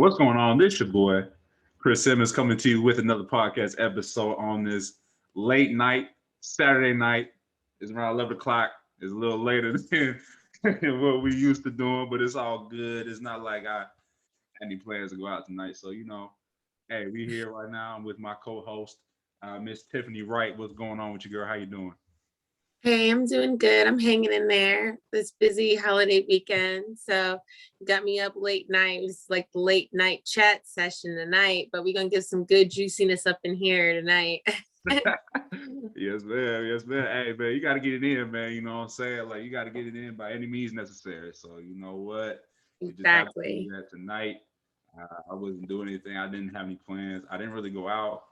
What's going on? This your boy, Chris Simmons, coming to you with another podcast episode on this late night, Saturday night. It's around 11 o'clock. It's a little later than what we used to doing, but it's all good. It's not like I had any plans to go out tonight. So, hey, we here right now. I'm with my co-host, Miss Tiffany Wright. What's going on with you, girl? How you doing? Hey, I'm doing good. I'm hanging in there this busy holiday weekend. So got me up late night. It was like the late night chat session tonight, but we're gonna get some good juiciness up in here tonight. Yes, ma'am. Yes, ma'am. Hey, man, you got to get it in, man. You know what I'm saying? Like, you got to get it in by any means necessary. So, you know what? We just have to do Exactly. that tonight. I wasn't doing anything. I didn't have any plans. I didn't really go out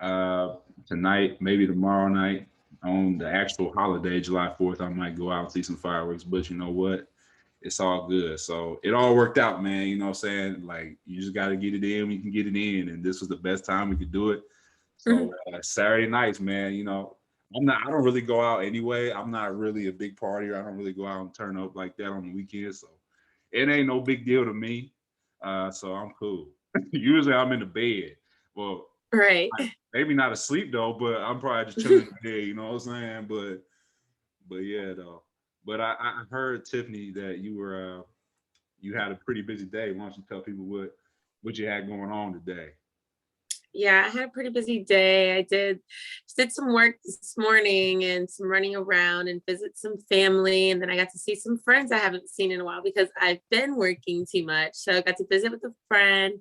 uh, tonight, maybe tomorrow night on the actual holiday, July 4th. I might go out and see some fireworks, but you know what? It's all good. So it all worked out, man. You know what I'm saying? Like, you just got to get it in. We can get it in. And this was the best time we could do it. So Saturday nights, man, I don't really go out anyway. I'm not really a big partier. I don't really go out and turn up like that on the weekends. So it ain't no big deal to me. So I'm cool. Usually I'm in the bed. Well, Right. maybe not asleep though, but I'm probably just chilling in the bed, you know what I'm saying? But yeah though. But I heard, Tiffany, that you had a pretty busy day. Why don't you tell people what you had going on today? Yeah, I had a pretty busy day. I did some work this morning and some running around and visit some family. And then I got to see some friends I haven't seen in a while because I've been working too much. So I got to visit with a friend.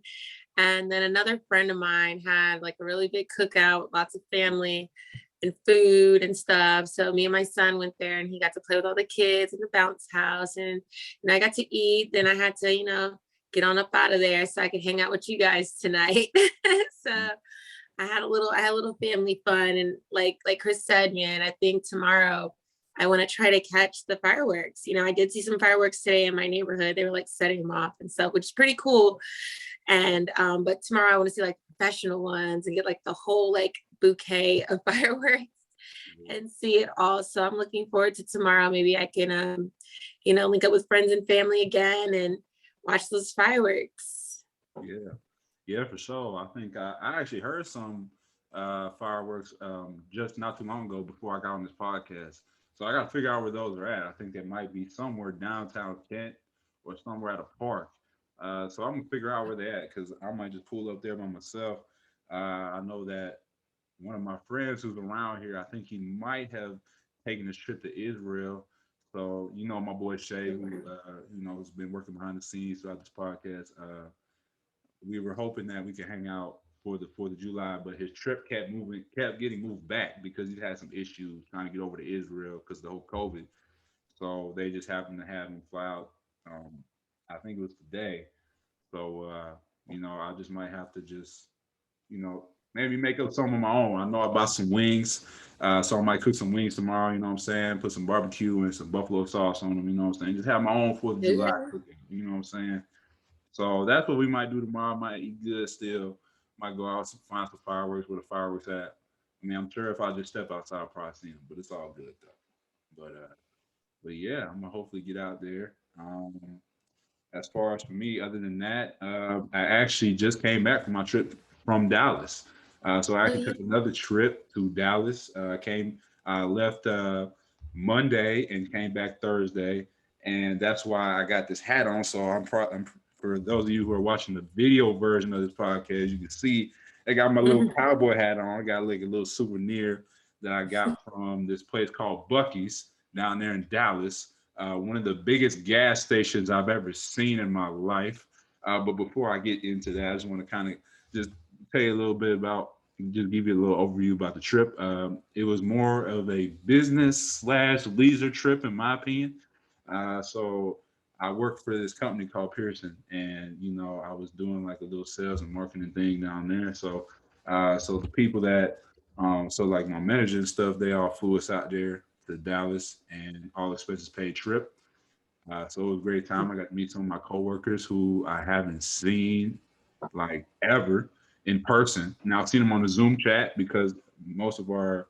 And then another friend of mine had like a really big cookout, lots of family and food and stuff. So me and my son went there and he got to play with all the kids in the bounce house and I got to eat. Then I had to, get on up out of there so I could hang out with you guys tonight. So I had a little family fun and like Chris said, man, I think tomorrow I want to try to catch the fireworks. I did see some fireworks today in my neighborhood. They were like setting them off and stuff, which is pretty cool. And but tomorrow I want to see like professional ones and get like the whole like bouquet of fireworks and see it all. So I'm looking forward to tomorrow. Maybe I can link up with friends and family again and watch those fireworks. Yeah. Yeah, for sure. I think I actually heard some fireworks just not too long ago before I got on this podcast. So I got to figure out where those are at. I think they might be somewhere downtown Kent or somewhere at a park. So I'm gonna figure out where they're at because I might just pull up there by myself. I know that one of my friends who's around here, I think he might have taken a trip to Israel. So my boy Shay, who has been working behind the scenes throughout this podcast. We were hoping that we could hang out for the 4th of July, but his trip kept getting moved back because he had some issues trying to get over to Israel because of the whole COVID. So they just happened to have him fly out. I think it was today. So I just might have to just maybe make up some of my own. I know I bought some wings, so I might cook some wings tomorrow. You know what I'm saying? Put some barbecue and some buffalo sauce on them. You know what I'm saying? Just have my own 4th of July Yeah. cooking. You know what I'm saying? So that's what we might do tomorrow. Might eat good still. Might go out find some fireworks where the fireworks at. I mean, I'm sure if I just step outside, I'll probably see them, but it's all good though. But yeah, I'm gonna hopefully get out there. As far as for me, other than that, I actually just came back from my trip from Dallas. So I Oh actually yeah. took another trip to Dallas. I left Monday and came back Thursday, and that's why I got this hat on. So for those of you who are watching the video version of this podcast, you can see I got my little cowboy hat on. I got like a little souvenir that I got from this place called Bucky's down there in Dallas, one of the biggest gas stations I've ever seen in my life. But before I get into that, I just want to kind of just tell you a little bit about, just give you a little overview about the trip. It was more of a business slash leisure trip, in my opinion. So I worked for this company called Pearson, and I was doing like a little sales and marketing thing down there. So the people so like my manager and stuff, they all flew us out there to Dallas, and all expenses paid trip. So it was a great time. I got to meet some of my coworkers who I haven't seen like ever in person. Now I've seen them on the Zoom chat because most of our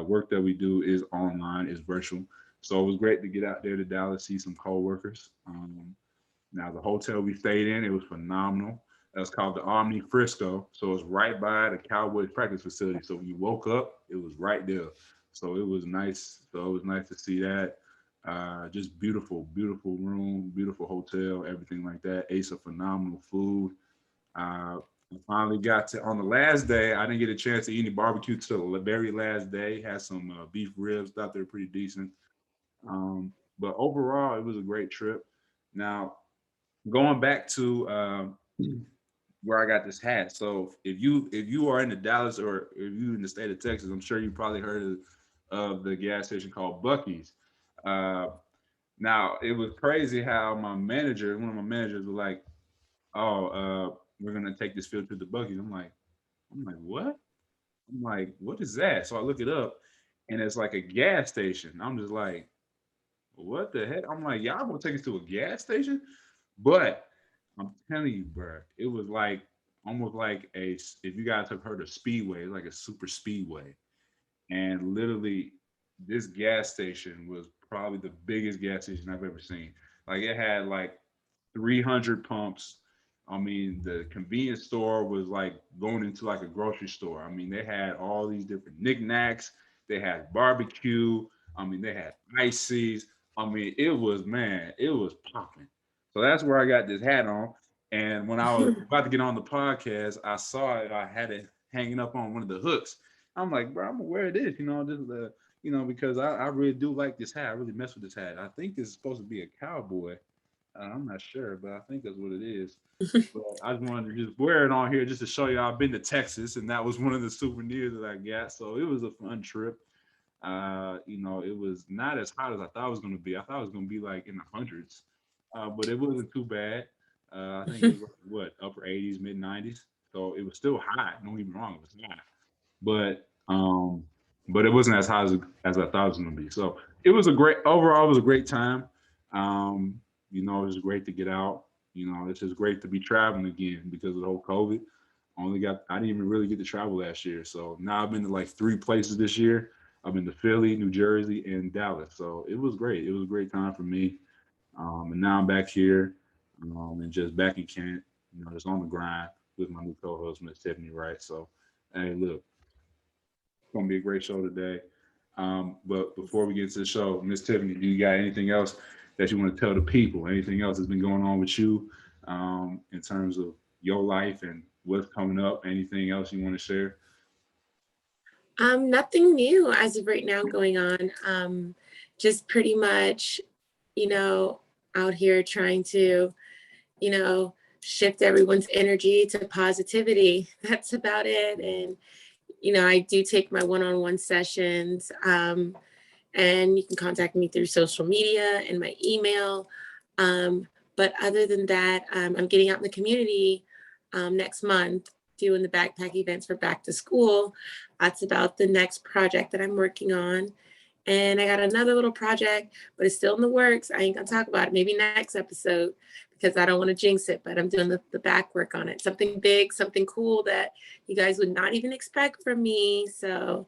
work that we do is online, is virtual. So it was great to get out there to Dallas, see some coworkers. Now the hotel we stayed in, it was phenomenal. It's called the Omni Frisco. So it's right by the Cowboys practice facility. So when you woke up, it was right there. So it was nice. So it was nice to see that. Just beautiful, beautiful room, beautiful hotel, everything like that. Ate some phenomenal food. I finally got to on the last day. I didn't get a chance to eat any barbecue till the very last day. Had some beef ribs. Thought they were pretty decent. But overall, it was a great trip. Now going back to where I got this hat. So if you are in the Dallas or if you in the state of Texas, I'm sure you probably heard of the gas station called Bucky's. Uh, Now it was crazy how one of my managers was like, "Oh, we're gonna take this field to the Bucky's." I'm like, what? I'm like, what is that? So I look it up, and it's like a gas station. I'm just like, what the heck? I'm like, y'all gonna take us to a gas station? But I'm telling you, bro, it was like almost like if you guys have heard of Speedway, it's like a super speedway. And literally, this gas station was probably the biggest gas station I've ever seen. Like it had like 300 pumps. I mean, the convenience store was like going into like a grocery store. I mean, they had all these different knickknacks. They had barbecue. I mean, they had ices. I mean, it was, man, it was popping. So that's where I got this hat on. And when I was about to get on the podcast, I saw it. I had it hanging up on one of the hooks. I'm like, bro, I'm gonna wear this, because I really do like this hat. I really mess with this hat. I think this is supposed to be a cowboy. I'm not sure, but I think that's what it is. But I just wanted to just wear it on here just to show you I've been to Texas, and that was one of the souvenirs that I got. So it was a fun trip. It was not as hot as I thought it was going to be. I thought it was going to be like in the hundreds, but it wasn't too bad. I think it was like, what, upper 80s, mid 90s. So it was still hot. Don't get me wrong, it was hot, but it wasn't as hot as I thought it was going to be. So it was a great overall. It was a great time. It was great to get out. It's just great to be traveling again because of the whole COVID. I didn't even really get to travel last year. So now I've been to like three places this year. I've been to Philly, New Jersey, and Dallas. So it was great. It was a great time for me. And now I'm back here, and just back in Kent, just on the grind with my new co-host, Miss Tiffany Wright. So, hey, look, it's gonna be a great show today. But before we get to the show, Miss Tiffany, do you got anything else that you want to tell the people? Anything else that's been going on with you in terms of your life and what's coming up? Anything else you want to share? Nothing new as of right now going on. Just pretty much, you know, out here trying to, you know, shift everyone's energy to positivity. That's about it. And, I do take my one-on-one sessions. And you can contact me through social media and my email. But other than that, I'm getting out in the community next month doing the backpack events for back to school. That's about the next project that I'm working on. And I got another little project, but it's still in the works. I ain't gonna talk about it. Maybe next episode because I don't want to jinx it, but I'm doing the back work on it. Something big, something cool that you guys would not even expect from me. So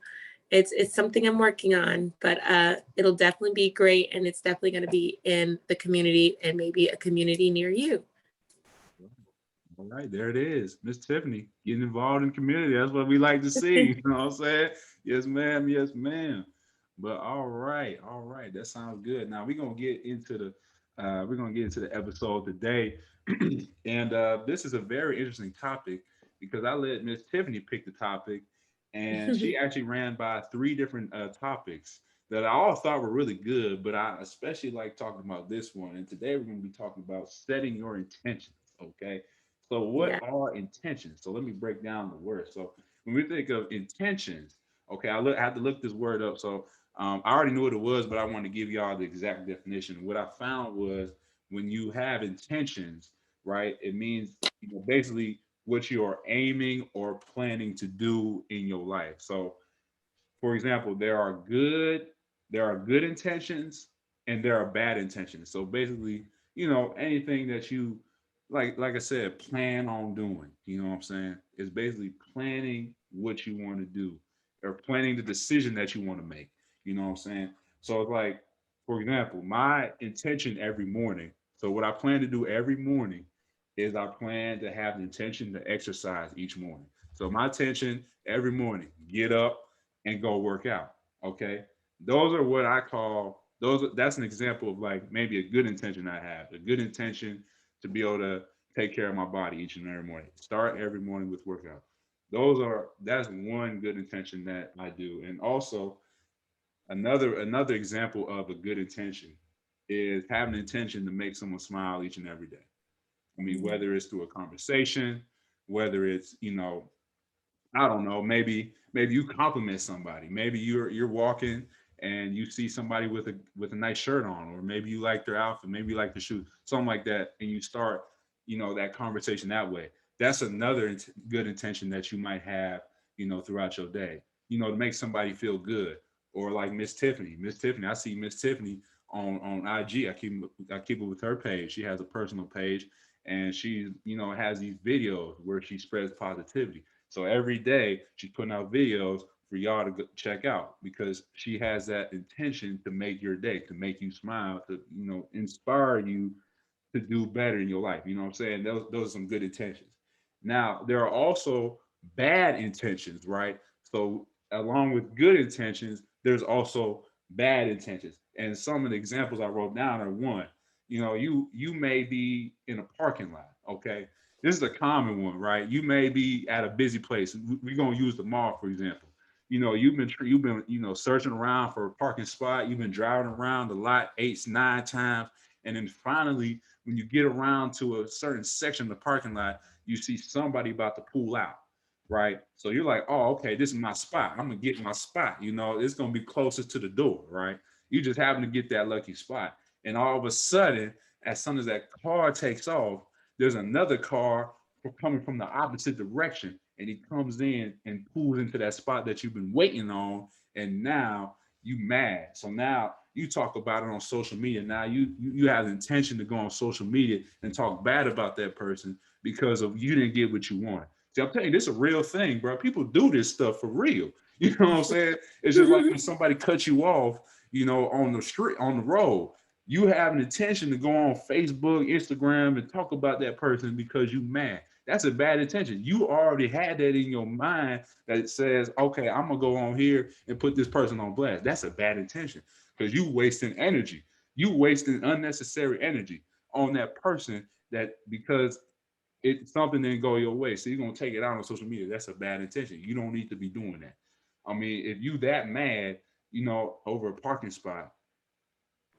it's something I'm working on, but it'll definitely be great, and it's definitely going to be in the community and maybe a community near you. All right, there it is. Miss Tiffany getting involved in the community. That's what we like to see. You know what I'm saying? Yes, ma'am. Yes, ma'am. But all right, all right. That sounds good. Now we're gonna get into the episode today. And this is a very interesting topic because I let Miss Tiffany pick the topic, and she actually ran by three different topics that I all thought were really good, but I especially like talking about this one. And today we're going to be talking about setting your intentions. Okay. So, what Yeah. are intentions? So, let me break down the word. So, when we think of intentions, okay, I had to look this word up. So, I already knew what it was, but I want to give y'all the exact definition. What I found was when you have intentions, right, it means basically what you are aiming or planning to do in your life. So, for example, there are good intentions and there are bad intentions. So basically, anything that you like I said, plan on doing, you know what I'm saying? It's basically planning what you want to do or planning the decision that you want to make. You know what I'm saying? So it's like, for example, my intention every morning. So what I plan to do every morning is I plan to have the intention to exercise each morning. So my intention every morning, get up and go work out. Okay. Those are what I call those. That's an example of like maybe a good intention I have, a good intention to be able to take care of my body each and every morning. Start every morning with workout. That's one good intention that I do. And also another example of a good intention is having an intention to make someone smile each and every day. I mean, Mhm. whether it's through a conversation, whether it's, I don't know, maybe you compliment somebody. Maybe you're walking and you see somebody with a nice shirt on, or maybe you like their outfit, maybe you like the shoes, something like that, and you start, that conversation that way. That's another good intention that you might have, throughout your day, to make somebody feel good. Or like Miss Tiffany, I see Miss Tiffany on IG. I keep it with her page. She has a personal page, and she, has these videos where she spreads positivity. So every day she's putting out videos for y'all to check out, because she has that intention to make your day, to make you smile, to inspire you to do better in your life. You know what I'm saying? Those are some good intentions. Now, there are also bad intentions, right? So, along with good intentions, there's also bad intentions. And some of the examples I wrote down are one, you may be in a parking lot, okay? This is a common one, right? You may be at a busy place. We're gonna use the mall, for example. You've been searching around for a parking spot. You've been driving around the lot 8, 9 times, and then finally, when you get around to a certain section of the parking lot, you see somebody about to pull out, right? So you're like, oh, okay, this is my spot. I'm gonna get my spot. It's gonna be closest to the door, right? You just happen to get that lucky spot, and all of a sudden, as soon as that car takes off, there's another car coming from the opposite direction, and he comes in and pulls into that spot that you've been waiting on, and now you mad. So now you talk about it on social media. Now you have the intention to go on social media and talk bad about that person because of you didn't get what you want. See, I'm telling you, this is a real thing, bro. People do this stuff for real. You know what I'm saying? It's just like when somebody cuts you off, on the street, on the road. You have an intention to go on Facebook, Instagram, and talk about that person because you mad. That's a bad intention. You already had that in your mind that it says, okay, I'm gonna go on here and put this person on blast. That's a bad intention because you wasting energy. You wasting unnecessary energy on that person that because something didn't go your way. So you're gonna take it out on social media. That's a bad intention. You don't need to be doing that. I mean, if you that mad, over a parking spot,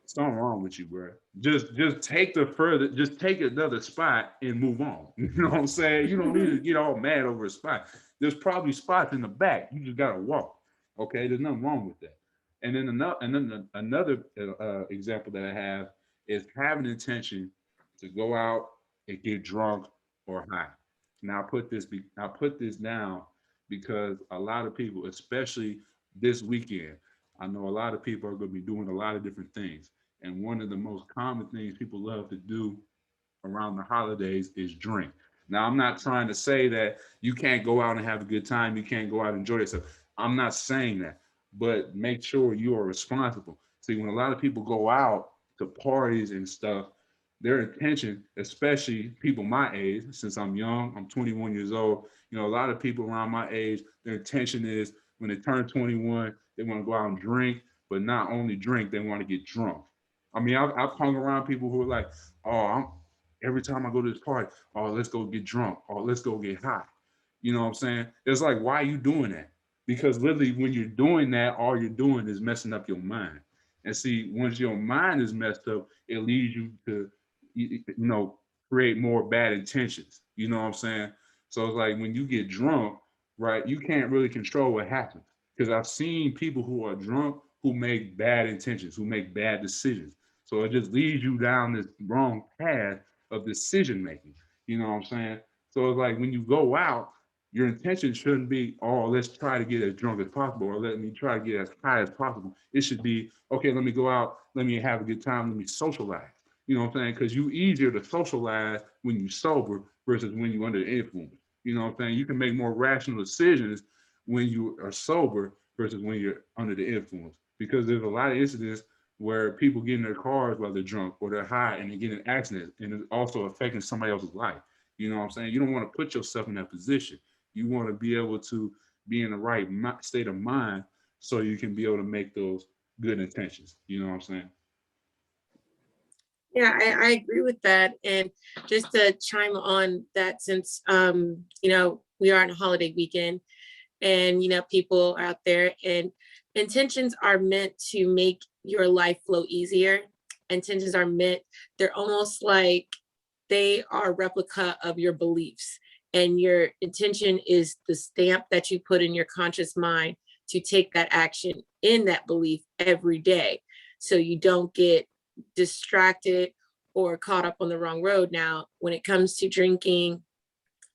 something wrong with you, bro. Just take another spot and move on. You know what I'm saying? You don't need to get all mad over a spot. There's probably spots in the back. You just gotta walk. Okay, there's nothing wrong with that. And then another example that I have is having intention to go out and get drunk or high. Now I put this down because a lot of people, especially this weekend, I know a lot of people are going to be doing a lot of different things. And one of the most common things people love to do around the holidays is drink. Now, I'm not trying to say that you can't go out and have a good time, you can't go out and enjoy yourself. I'm not saying that, but make sure you are responsible. See, when a lot of people go out to parties and stuff, their intention, especially people my age, since I'm young, I'm 21 years old, a lot of people around my age, their intention is when they turn 21, they want to go out and drink, but not only drink, they want to get drunk. I mean, I've hung around people who are like, oh, every time I go to this party, oh, let's go get drunk, or let's go get high. You know what I'm saying? It's like, why are you doing that? Because literally, when you're doing that, all you're doing is messing up your mind. And see, once your mind is messed up, it leads you to, create more bad intentions. You know what I'm saying? So it's like when you get drunk, right, you can't really control what happens. Because I've seen people who are drunk who make bad intentions, who make bad decisions. So it just leads you down this wrong path of decision making. You know what I'm saying? So it's like when you go out, your intention shouldn't be, oh, let's try to get as drunk as possible, or let me try to get as high as possible. It should be, okay, let me go out, let me have a good time, let me socialize. You know what I'm saying? Because you easier to socialize when you sober versus when you're under the influence. You know what I'm saying? You can make more rational decisions when you are sober versus when you're under the influence. Because there's a lot of incidents where people get in their cars while they're drunk or they're high and they get in accidents and it's also affecting somebody else's life. You know what I'm saying? You don't want to put yourself in that position. You want to be able to be in the right state of mind so you can be able to make those good intentions. You know what I'm saying? Yeah, I agree with that. And just to chime on that, since we are on a holiday weekend, and people are out there, and intentions are meant to make your life flow easier. Intentions are meant, they're almost like they are a replica of your beliefs, and your intention is the stamp that you put in your conscious mind to take that action in that belief every day, so you don't get distracted or caught up on the wrong road. Now when it comes to drinking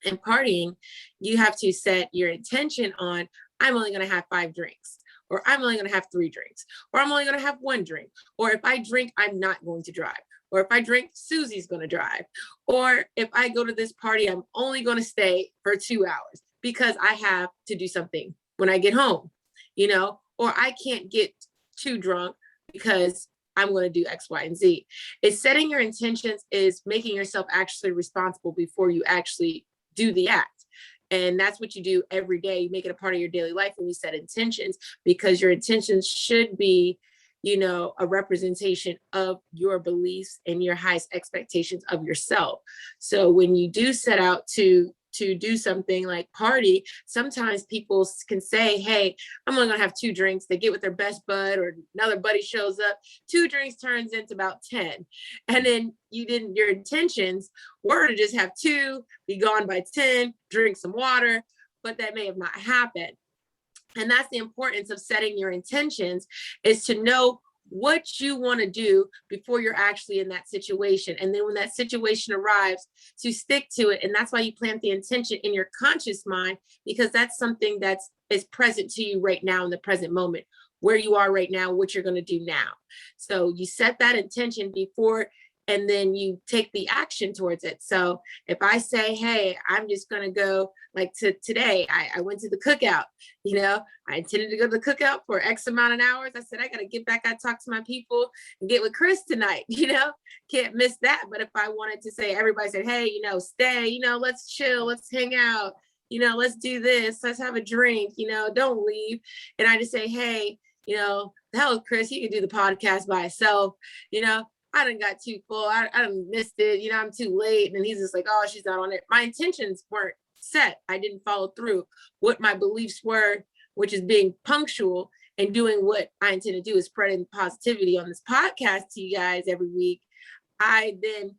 and partying, you have to set your intention on, I'm only going to have 5 drinks, or I'm only going to have 3 drinks, or I'm only going to have 1 drink, or if I drink, I'm not going to drive, or if I drink, Susie's going to drive, or if I go to this party, I'm only going to stay for 2 hours because I have to do something when I get home, or I can't get too drunk because I'm going to do X, Y, and Z. It's setting your intentions, is making yourself actually responsible before you actually do the act. And that's what you do every day. You make it a part of your daily life when you set intentions, because your intentions should be, a representation of your beliefs and your highest expectations of yourself. So when you do set out to do something like party, sometimes people can say, hey, I'm only gonna have 2 drinks. They get with their best bud, or another buddy shows up, 2 drinks turns into about 10. And then your intentions were to just have 2, be gone by 10, drink some water, but that may have not happened. And that's the importance of setting your intentions, is to know what you want to do before you're actually in that situation. And then when that situation arrives, to stick to it. And that's why you plant the intention in your conscious mind, because that's something that's is present to you right now in the present moment, where you are right now, what you're going to do now. So you set that intention before, and then you take the action towards it. So if I say, hey, I'm just going to go, like today, I went to the cookout, I intended to go to the cookout for X amount of hours. I said, I got to get back, I talk to my people and get with Chris tonight, can't miss that. But if I wanted to say, everybody said, hey, stay, let's chill, let's hang out, let's do this, let's have a drink, don't leave. And I just say, hey, the hell with Chris, he can do the podcast by himself, I done got too full. I done missed it. I'm too late. And he's just like, oh, she's not on it. My intentions weren't set. I didn't follow through what my beliefs were, which is being punctual and doing what I intend to do, is spreading positivity on this podcast to you guys every week. I then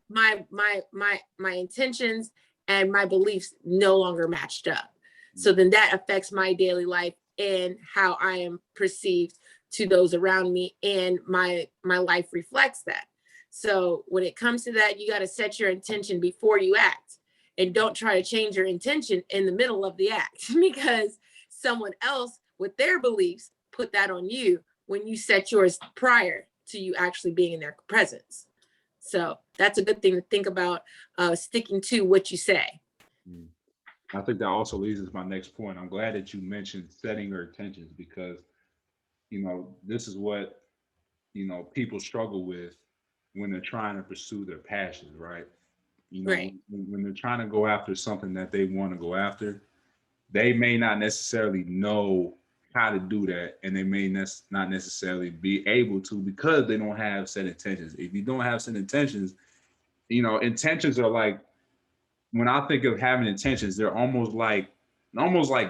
my intentions and my beliefs no longer matched up. So then that affects my daily life and how I am perceived to those around me, and my life reflects that. So when it comes to that, you got to set your intention before you act, and don't try to change your intention in the middle of the act because someone else with their beliefs put that on you when you set yours prior to you actually being in their presence. So that's a good thing to think about, sticking to what you say. Mm. I think that also leads us to my next point. I'm glad that you mentioned setting your intentions because, this is what, people struggle with when they're trying to pursue their passions, right? Right. When they're trying to go after something that they want to go after, they may not necessarily know how to do that, and they may not necessarily be able to because they don't have set intentions. If you don't have set intentions, intentions are like, when I think of having intentions, they're almost like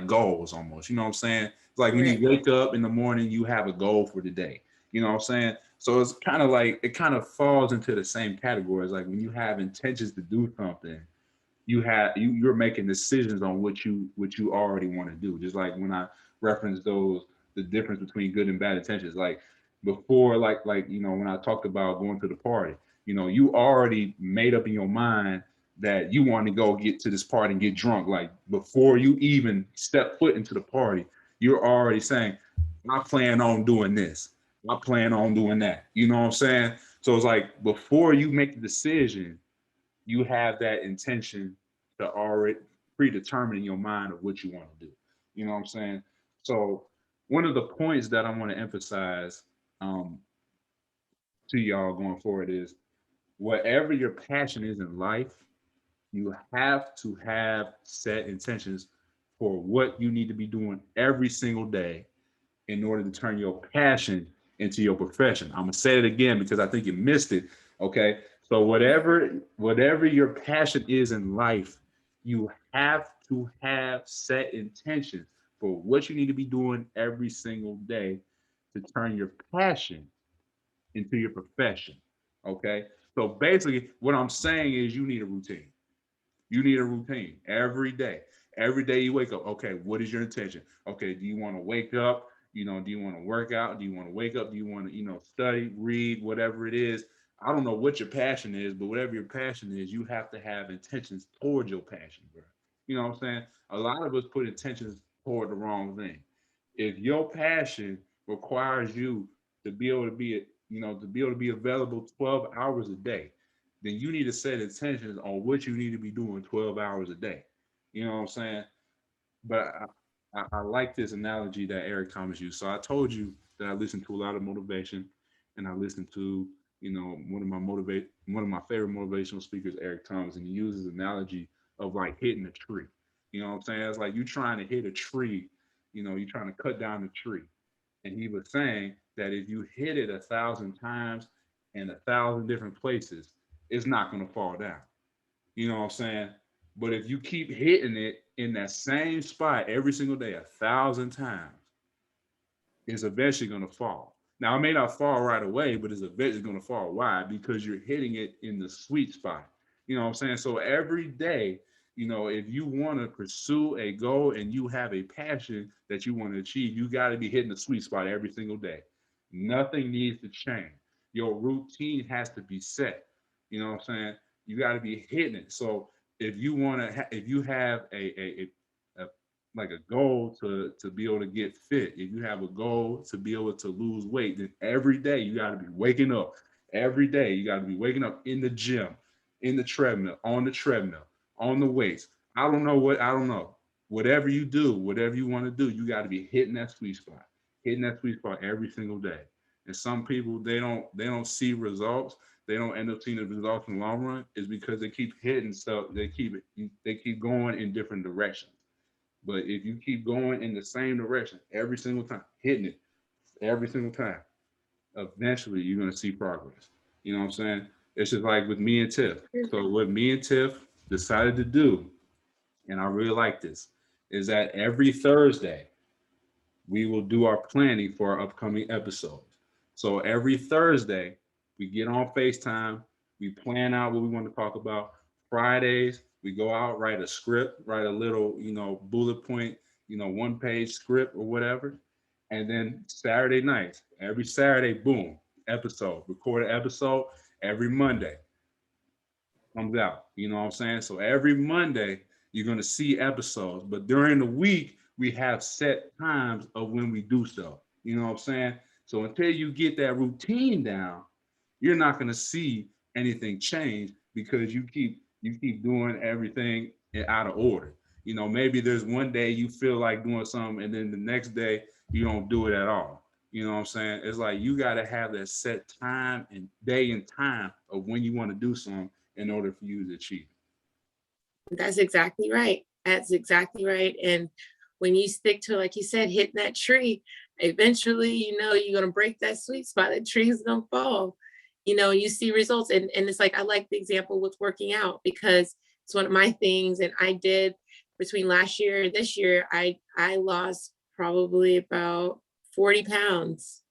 goals, almost. You know what I'm saying? It's like when you Right. wake up in the morning, you have a goal for the day. You know what I'm saying? So it's kind of like it kind of falls into the same category as like when you have intentions to do something, you're making decisions on what you already want to do. Just like when I reference the difference between good and bad intentions. Like before, when I talked about going to the party, you already made up in your mind that you want to go get to this party and get drunk. Like before you even step foot into the party, you're already saying, I plan on doing this. I plan on doing that. You know what I'm saying? So it's like before you make the decision, you have that intention to already predetermine in your mind of what you want to do. You know what I'm saying? So one of the points that I want to emphasize, um, to y'all going forward is whatever your passion is in life, you have to have set intentions for what you need to be doing every single day in order to turn your passion into your profession. I'm gonna say it again because I think you missed it. Okay. So whatever your passion is in life, you have to have set intentions for what you need to be doing every single day to turn your passion into your profession. Okay. So basically, what I'm saying is you need a routine. You need a routine every day. Every day you wake up. Okay, what is your intention? Okay, do you want to wake up? Do you want to work out? Do you want to wake up? Do you want to, study, read, whatever it is? I don't know what your passion is, but whatever your passion is, you have to have intentions towards your passion, bro. You know what I'm saying? A lot of us put intentions toward the wrong thing. If your passion requires you to be able to be available 12 hours a day, then you need to set intentions on what you need to be doing 12 hours a day. You know what I'm saying? But I like this analogy that Eric Thomas used. So I told you that I listen to a lot of motivation, and I listen to one of my favorite motivational speakers, Eric Thomas, and he uses analogy of like hitting a tree. You know what I'm saying? It's like you trying to hit a tree. You're trying to cut down a tree, and he was saying that if you hit it 1,000 times in 1,000 different places, it's not going to fall down. You know what I'm saying? But if you keep hitting it in that same spot every single day 1,000 times, it's eventually going to fall. Now, it may not fall right away, but it's eventually going to fall. Why? Because you're hitting it in the sweet spot. You know what I'm saying? So every day, if you want to pursue a goal and you have a passion that you want to achieve, you got to be hitting the sweet spot every single day. Nothing needs to change. Your routine has to be set. You know what I'm saying? You got to be hitting it. So if you have a like a goal to be able to get fit, if you have a goal to be able to lose weight, then every day you got to be waking up. Every day you got to be waking up in the gym, in the treadmill, on the weights. I don't know. Whatever you do, whatever you want to do, you got to be hitting that sweet spot, hitting that sweet spot every single day. And some people they don't see results. They don't end up seeing the results in the long run is because they keep hitting stuff. They keep going in different directions. But if you keep going in the same direction every single time, hitting it every single time, eventually you're gonna see progress. You know what I'm saying? It's just like with me and Tiff. So what me and Tiff decided to do, and I really like this, is that every Thursday we will do our planning for our upcoming episodes. So every Thursday, we get on FaceTime, we plan out what we want to talk about. Fridays, we go out, write a script, write a little, bullet point, 1 page script or whatever. And then Saturday nights, every Saturday, boom, episode, record an episode every Monday comes out. You know what I'm saying? So every Monday, you're going to see episodes. But during the week, we have set times of when we do stuff. You know what I'm saying? So until you get that routine down, you're not going to see anything change because you keep doing everything out of order. Maybe there's one day you feel like doing something and then the next day you don't do it at all. You know what I'm saying? It's like you got to have that set time and day and time of when you want to do something in order for you to achieve That's exactly right. That's exactly right. And when you stick to, like you said, hitting that tree, eventually, you're going to break that sweet spot. That tree is going to fall, you see results. And it's like, I like the example with working out because it's one of my things. And I did between last year and this year, I lost probably about 40 pounds.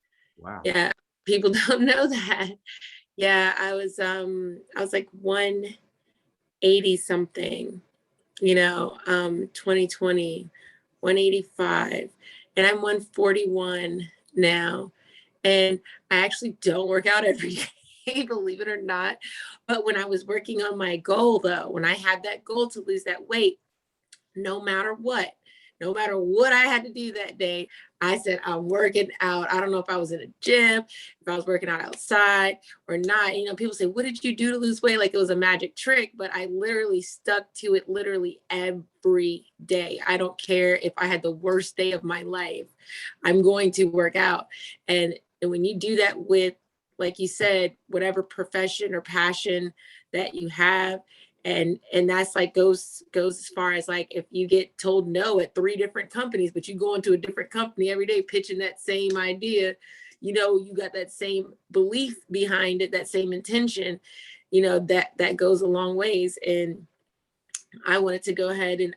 it. Wow. Yeah. People don't know that. Yeah. I was like 180 something, 2020, 185, and I'm 141 now. And I actually don't work out every day, believe it or not. But when I was working on my goal, though, when I had that goal to lose that weight, no matter what, no matter what I had to do that day, I said, I'm working out. I don't know if I was in a gym, if I was working out outside or not. People say, what did you do to lose weight? Like it was a magic trick, but I literally stuck to it literally every day. I don't care if I had the worst day of my life, I'm going to work out. And when you do that with like you said, whatever profession or passion that you have. And that's like goes as far as like if you get told no at 3 different companies, but you go into a different company every day pitching that same idea, you got that same belief behind it, that same intention, that goes a long ways. And I wanted to go ahead and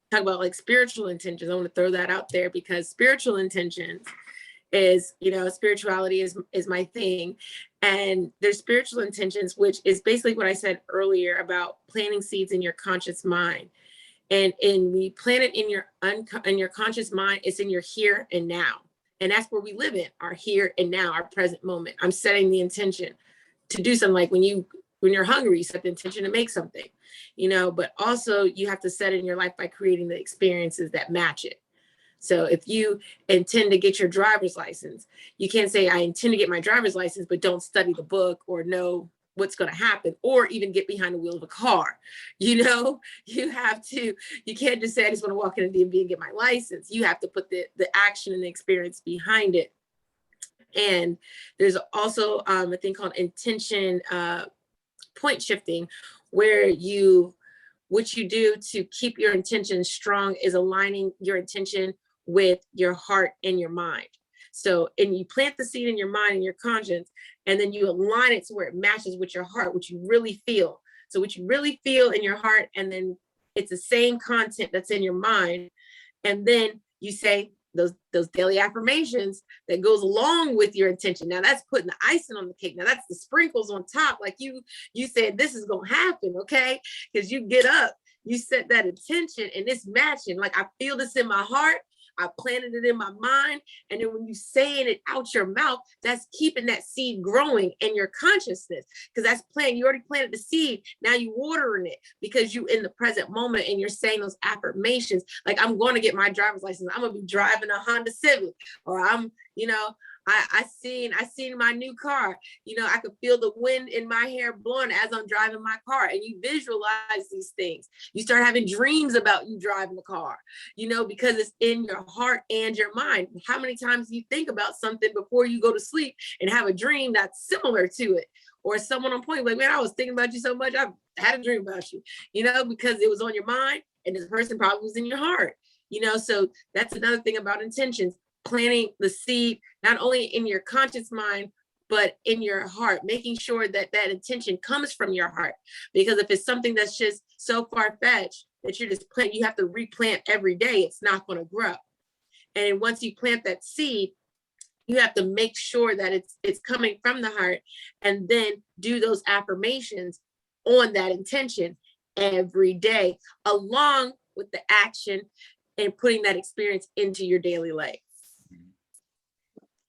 talk about like spiritual intentions. I want to throw that out there because spiritual intentions is, spirituality is my thing. And there's spiritual intentions, which is basically what I said earlier about planting seeds in your conscious mind. And we plant it in your conscious mind, it's in your here and now. And that's where we live in our here and now, our present moment. I'm setting the intention to do something. Like when you're hungry, you set the intention to make something, but also you have to set it in your life by creating the experiences that match it. So if you intend to get your driver's license, you can't say, I intend to get my driver's license, but don't study the book or know what's going to happen, or even get behind the wheel of a car. You have to, you can't just say, I just want to walk in a DMV and get my license. You have to put the action and the experience behind it. And there's also a thing called intention point shifting, where what you do to keep your intention strong is aligning your intention with your heart and your mind. So, and you plant the seed in your mind and your conscience, and then you align it to where it matches with your heart, what you really feel. So what you really feel in your heart, and then it's the same content that's in your mind. And then you say those daily affirmations that goes along with your intention. Now that's putting the icing on the cake. Now that's the sprinkles on top. Like you said, this is gonna happen, okay? Because you get up, you set that intention, and it's matching. Like I feel this in my heart, I planted it in my mind. And then when you saying it out your mouth, that's keeping that seed growing in your consciousness. Because that's planting, you already planted the seed. Now you watering it because you in the present moment and you're saying those affirmations. Like, I'm going to get my driver's license. I'm going to be driving a Honda Civic, or I seen my new car. I could feel the wind in my hair blowing as I'm driving my car. And you visualize these things. You start having dreams about you driving the car, because it's in your heart and your mind. How many times do you think about something before you go to sleep and have a dream that's similar to it? Or someone on point, like, man, I was thinking about you so much, I had a dream about you, because it was on your mind and this person probably was in your heart, so that's another thing about intentions. Planting the seed, not only in your conscious mind, but in your heart, making sure that that intention comes from your heart. Because if it's something that's just so far-fetched that you're just planting, you have to replant every day, it's not going to grow. And once you plant that seed, you have to make sure that it's coming from the heart, and then do those affirmations on that intention every day, along with the action and putting that experience into your daily life.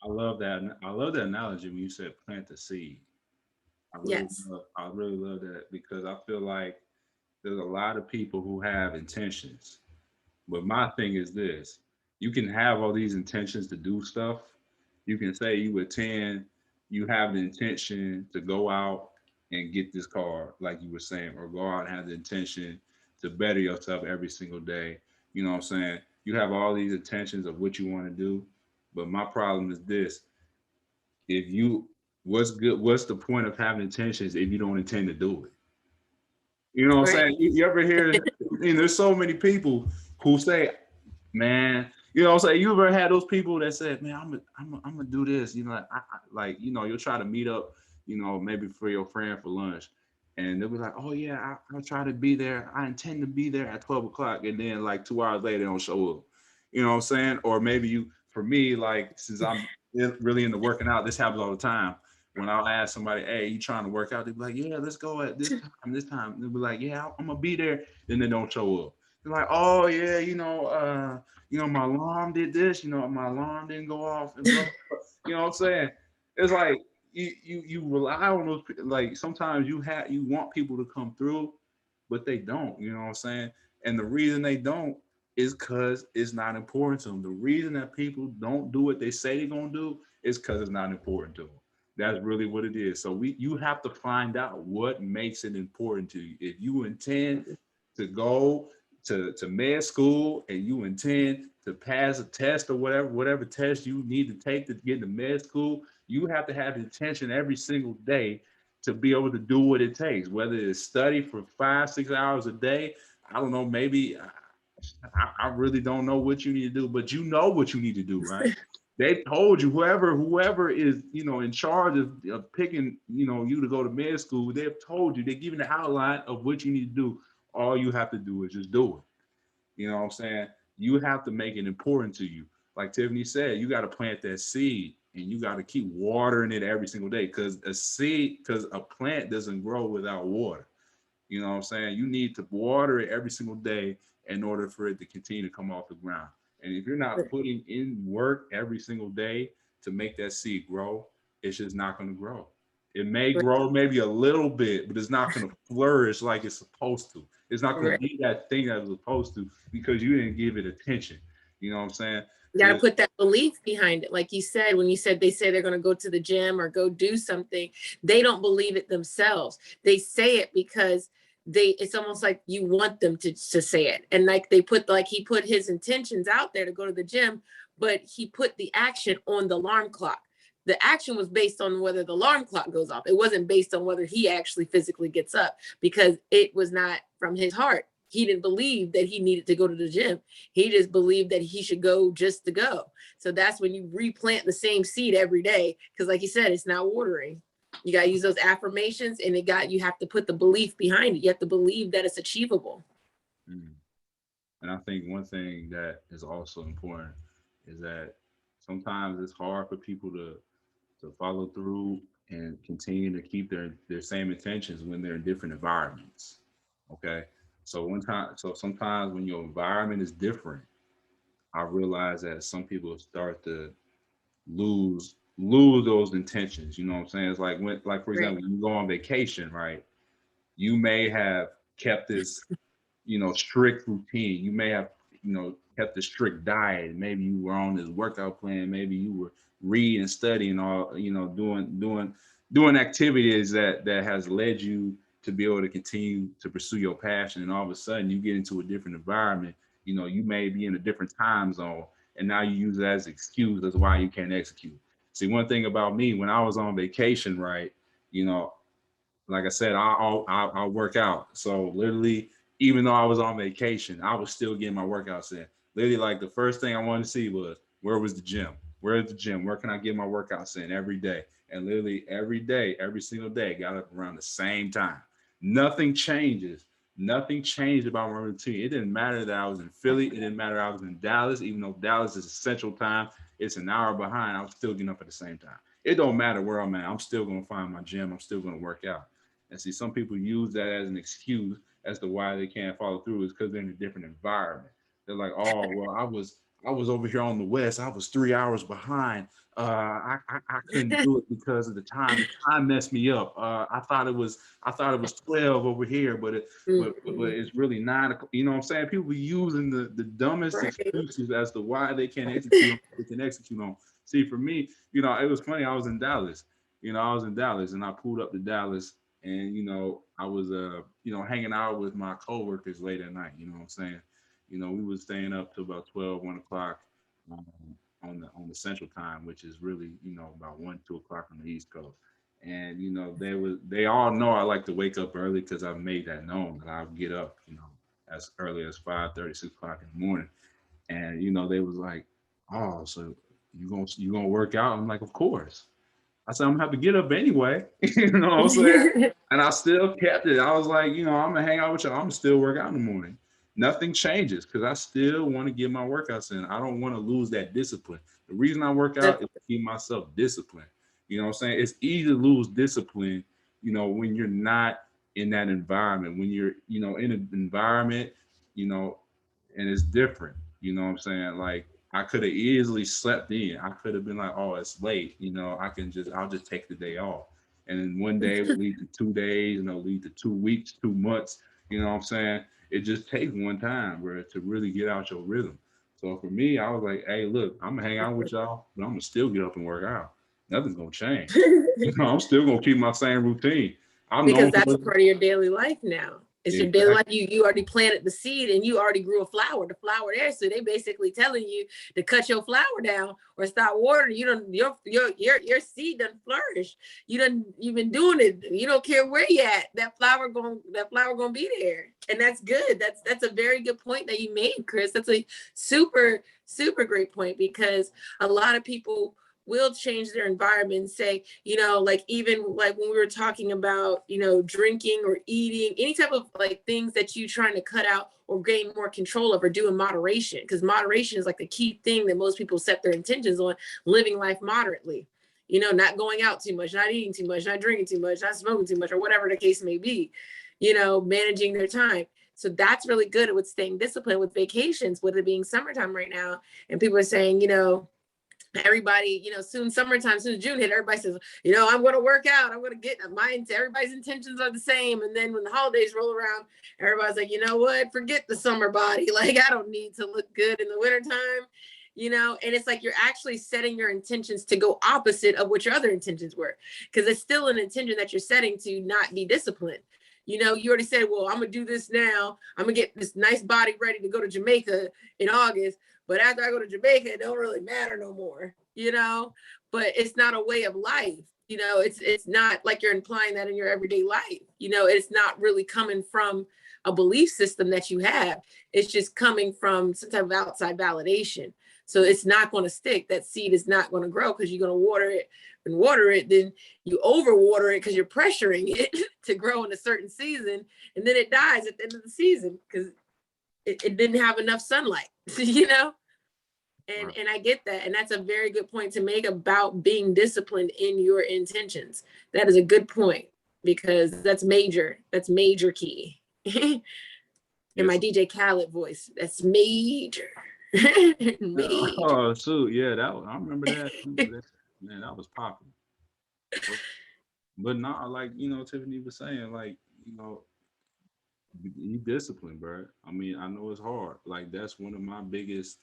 I love that. I love that analogy when you said plant the seed. Yes. I really love that, because I feel like there's a lot of people who have intentions. But my thing is this: you can have all these intentions to do stuff. You can say you have the intention to go out and get this car, like you were saying, or go out and have the intention to better yourself every single day. You know what I'm saying? You have all these intentions of what you want to do. But my problem is this: if you, what's the point of having intentions if you don't intend to do it? You know what I'm Right. saying? You ever hear, there's so many people who say, man, you know what I'm saying? You ever had those people that said, man, I'm gonna do this, like, you'll try to meet up, maybe for your friend for lunch. And they'll be like, oh yeah, I'll try to be there. I intend to be there at 12 o'clock. And then like 2 hours later, they don't show up. You know what I'm saying? Or maybe for me, like, since I'm really into working out, this happens all the time. When I'll ask somebody, hey, you trying to work out? They'll be like, yeah, let's go at this time. They'll be like, yeah, I'm gonna be there. Then they don't show up. They're like, oh yeah, my alarm did this, my alarm didn't go off, and blah, blah. You know what I'm saying? It's like you rely on those, like, sometimes you want people to come through, but they don't, you know what I'm saying? And the reason they don't is because it's not important to them. The reason that people don't do what they say they're gonna do is because it's not important to them. That's really what it is. So you have to find out what makes it important to you. If you intend to go to med school and you intend to pass a test or whatever test you need to take to get to med school, You have to have intention every single day to be able to do what it takes, whether it's study for 5, 6 hours a day. I don't know, maybe I really don't know what you need to do, but you know what you need to do, right? They told you, whoever is, in charge of picking, you to go to med school, they've told you, they're giving the outline of what you need to do. All you have to do is just do it. You know what I'm saying? You have to make it important to you. Like Tiffany said, you got to plant that seed and you got to keep watering it every single day, because a plant doesn't grow without water. You know what I'm saying? You need to water it every single day in order for it to continue to come off the ground. And if you're not putting in work every single day to make that seed grow, it's just not going to grow. It may Right. grow maybe a little bit, but it's not going to flourish like it's supposed to. It's not going to Right. be that thing that it's supposed to because you didn't give it attention. You know what I'm saying? You got to put that belief behind it. Like you said, when you said they say they're going to go to the gym or go do something, they don't believe it themselves. They say it because it's almost like you want them to say it. And like he put his intentions out there to go to the gym, but he put the action on the alarm clock. The action was based on whether the alarm clock goes off. It wasn't based on whether he actually physically gets up, because it was not from his heart. He didn't believe that he needed to go to the gym. He just believed that he should go just to go. So that's when you replant the same seed every day. Because like you said, it's not watering. You got to use those affirmations, and you have to put the belief behind it. You have to believe that it's achievable. Mm. And I think one thing that is also important is that sometimes it's hard for people to follow through and continue to keep their same intentions when they're in different environments. Okay. So sometimes when your environment is different, I realize that some people start to lose those intentions. You know what I'm saying? It's like for Right. example, when you go on vacation, right? You may have kept this, strict routine. You may have, kept a strict diet. Maybe you were on this workout plan. Maybe you were reading, studying, all, doing activities that has led you to be able to continue to pursue your passion. And all of a sudden, you get into a different environment. You may be in a different time zone, and now you use it as an excuse as why you can't execute. See, one thing about me, when I was on vacation, right? You know, like I said, I'll work out. So literally, even though I was on vacation, I was still getting my workouts in. Literally, like the first thing I wanted to see was where was the gym? Where's the gym? Where can I get my workouts in every day? And literally every day, every single day, got up around the same time. Nothing changes. Nothing changed about my routine. It didn't matter that I was in Philly. It didn't matter I was in Dallas, even though Dallas is a central time. It's an hour behind. I was still getting up at the same time. It don't matter where I'm at. I'm still gonna find my gym. I'm still gonna work out. And see, some people use that as an excuse as to why they can't follow through is because they're in a different environment. They're like, oh, well, I was over here on the west. I was 3 hours behind. I couldn't do it because of the time. The time messed me up. I thought it was 12 over here, but Mhm. it's really 9. You know what I'm saying? People be using the dumbest Right. excuses as to why they can't execute on what they can execute on. See, for me, it was funny. I was in Dallas. I was in Dallas and I pulled up to Dallas and I was hanging out with my coworkers late at night. You know what I'm saying? We was staying up till about 12, 1 o'clock um, on the central time, which is really about 1, 2 o'clock on the East Coast. And they all know I like to wake up early because I've made that known that I'll get up as early as 5:30, 6 o'clock in the morning. And they was like, oh, so you gonna work out? I'm like, of course. I said, I'm gonna have to get up anyway. You know what I'm saying? And I still kept it. I was like, I'm gonna hang out with y'all. I'm gonna still work out in the morning. Nothing changes because I still want to get my workouts in. I don't want to lose that discipline. The reason I work out is to keep myself disciplined. You know what I'm saying? It's easy to lose discipline, when you're not in that environment. When you're, in an environment, you know, and it's different. You know what I'm saying? Like I could have easily slept in. I could have been like, oh, it's late. I'll just take the day off. And then one day will lead to 2 days, and it'll lead to 2 weeks, 2 months. You know what I'm saying? It just takes one time, bro, to really get out your rhythm. So for me, I was like, hey, look, I'm gonna hang out with y'all, but I'm gonna still get up and work out. Nothing's gonna change. I'm still gonna keep my same routine. I've Because known that's some a part of your daily life now. It's your daily Exactly. life. You already planted the seed and you already grew a flower. The flower there, so they basically telling you to cut your flower down or stop watering. You don't your seed doesn't flourish. You've been doing it. You don't care where you at. That flower gonna be there, and that's good. That's a very good point that you made, Chris. That's a super great point because a lot of people will change their environment and say, like even like when we were talking about, drinking or eating, any type of like things that you trying to cut out or gain more control of or do in moderation. Because moderation is like the key thing that most people set their intentions on, living life moderately. Not going out too much, not eating too much, not drinking too much, not smoking too much, or whatever the case may be, managing their time. So that's really good with staying disciplined with vacations, with it being summertime right now. And people are saying, everybody, soon summertime, soon as June hit, everybody says, I'm going to work out. I'm going to get mine. Everybody's intentions are the same. And then when the holidays roll around, everybody's like, you know what? Forget the summer body. Like, I don't need to look good in the wintertime, and it's like you're actually setting your intentions to go opposite of what your other intentions were. Because it's still an intention that you're setting to not be disciplined. You already said, well, I'm going to do this now. I'm going to get this nice body ready to go to Jamaica in August. But after I go to Jamaica, it don't really matter no more, But it's not a way of life. It's not like you're implying that in your everyday life. It's not really coming from a belief system that you have. It's just coming from some type of outside validation. So it's not going to stick. That seed is not going to grow because you're going to water it. Then you overwater it because you're pressuring it to grow in a certain season. And then it dies at the end of the season because it didn't have enough sunlight, Right. And I get that. And that's a very good point to make about being disciplined in your intentions. That is a good point because that's major. That's major key. In my Yes. DJ Khaled voice, that's major. Major. Oh, shoot. Yeah, I remember that. Man, that was popular. But, but not like, Tiffany was saying, like, you know, be disciplined, bro. I mean, I know it's hard. Like, that's one of my biggest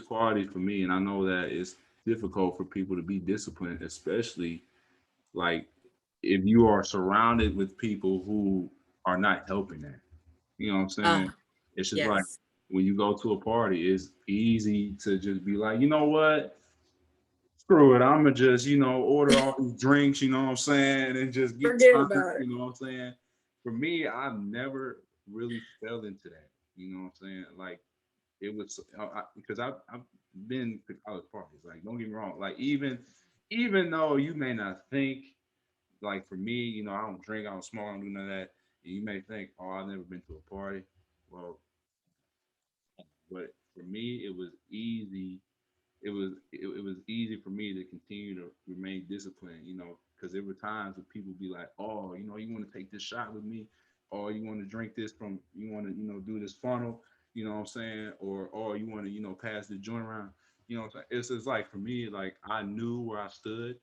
qualities for me. And I know that it's difficult for people to be disciplined, especially like if you are surrounded with people who are not helping that. You know what I'm saying? Ah, It's just like yes. when you go to a party, it's easy to just be like, you know what? Screw it. I'ma just, order all these drinks, you know what I'm saying, and just get Forget turned, about it. you know what I'm saying? For me, I never really fell into that. You know what I'm saying? Like it was because I've been to college parties. Like, don't get me wrong. Like even though you may not think, like for me, I don't drink, I don't smoke, I don't do none of that. And you may think, oh, I've never been to a party. Well, but for me, it was easy. It was easy for me to continue to remain disciplined, because there were times where people be like, oh, you want to take this shot with me, or you want to drink this from, you want to, do this funnel, you know what I'm saying, or you want to, pass the joint around, what I'm saying. It's just like for me, like I knew where I stood,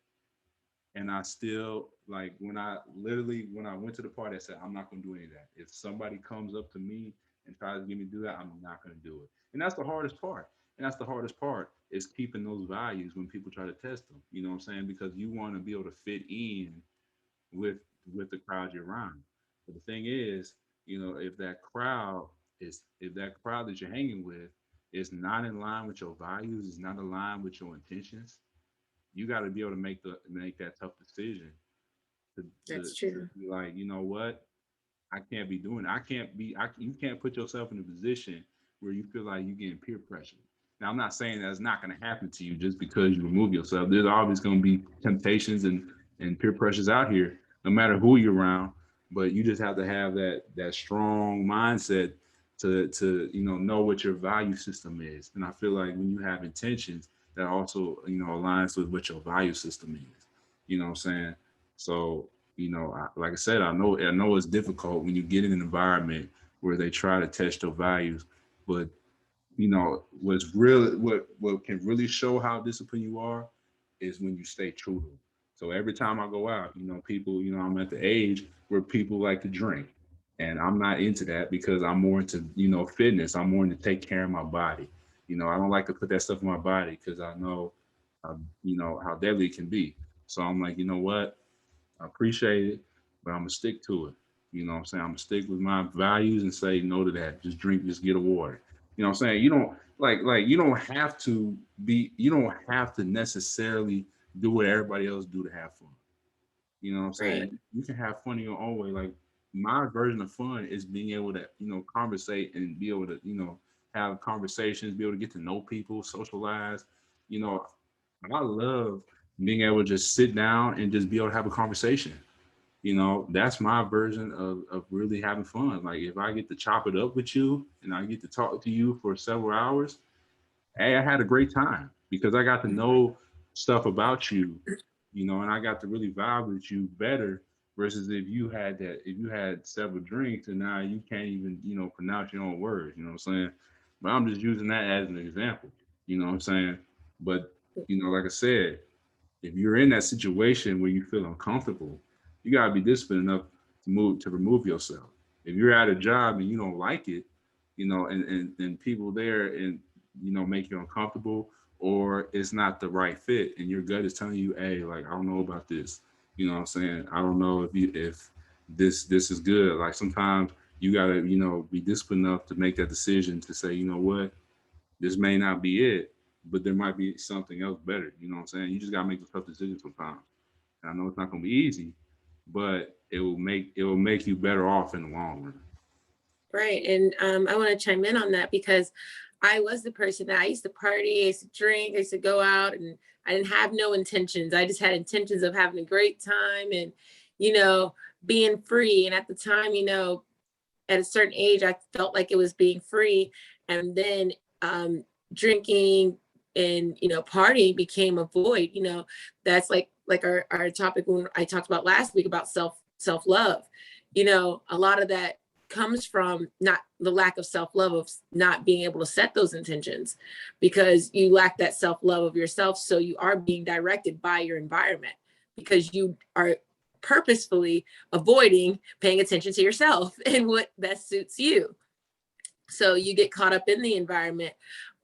and I still like when I went to the party, I said, I'm not gonna do any of that. If somebody comes up to me and tries to get me to do that, I'm not gonna do it. And that's the hardest part. And that's the hardest part is keeping those values when people try to test them. You know what I'm saying? Because you want to be able to fit in with with the crowd you're around. But the thing is, if that crowd that you're hanging with is not in line with your values, is not aligned with your intentions, you got to be able to make that tough decision to That's true. be like, you know what, I can't be doing it. I can't be. You can't put yourself in a position where you feel like you're getting peer pressure. Now, I'm not saying that's not going to happen to you just because you remove yourself. There's always going to be temptations and peer pressures out here, no matter who you're around. But you just have to have that strong mindset to know what your value system is. And I feel like when you have intentions, that also aligns with what your value system is. You know what I'm saying? So like I said, I know it's difficult when you get in an environment where they try to test your values, but what can really show how disciplined you are is when you stay true to it. So every time I go out, people, I'm at the age where people like to drink, and I'm not into that because I'm more into fitness. I'm more into take care of my body. I don't like to put that stuff in my body because I know, how deadly it can be. So I'm like, you know what? I appreciate it, but I'm gonna stick to it. You know what I'm saying? I'm gonna stick with my values and say no to that. Just drink, just get a water. You know what I'm saying? You don't you don't have to you don't have to necessarily do what everybody else do to have fun. You know what I'm Right. saying? You can have fun in your own way. Like my version of fun is being able to, conversate and be able to, have conversations, be able to get to know people, socialize. You know, I love being able to just sit down and just be able to have a conversation. That's my version of really having fun. Like if I get to chop it up with you and I get to talk to you for several hours, hey, I had a great time because I got to know stuff about you, and I got to really vibe with you better versus if you had several drinks and now you can't even, pronounce your own words, you know what I'm saying? But I'm just using that as an example, you know what I'm saying? But, like I said, if you're in that situation where you feel uncomfortable, you gotta be disciplined enough to remove yourself. If you're at a job and you don't like it, and people there and make you uncomfortable, or it's not the right fit, and your gut is telling you, hey, like I don't know about this. You know what I'm saying? I don't know if this is good. Like sometimes you gotta be disciplined enough to make that decision to say, you know what, this may not be it, but there might be something else better. You know what I'm saying? You just gotta make a tough decision sometimes. And I know it's not gonna be easy, but it will make you better off in the long run. Right. And I want to chime in on that because I was the person that I used to party, I used to drink, I used to go out, and I didn't have no intentions. I just had intentions of having a great time and, you know, being free. And at the time, at a certain age, I felt like it was being free. And then drinking and, partying became a void. That's like our topic when I talked about last week about self-love. A lot of that comes from not the lack of self-love of not being able to set those intentions because you lack that self-love of yourself. So you are being directed by your environment because you are purposefully avoiding paying attention to yourself and what best suits you. So you get caught up in the environment.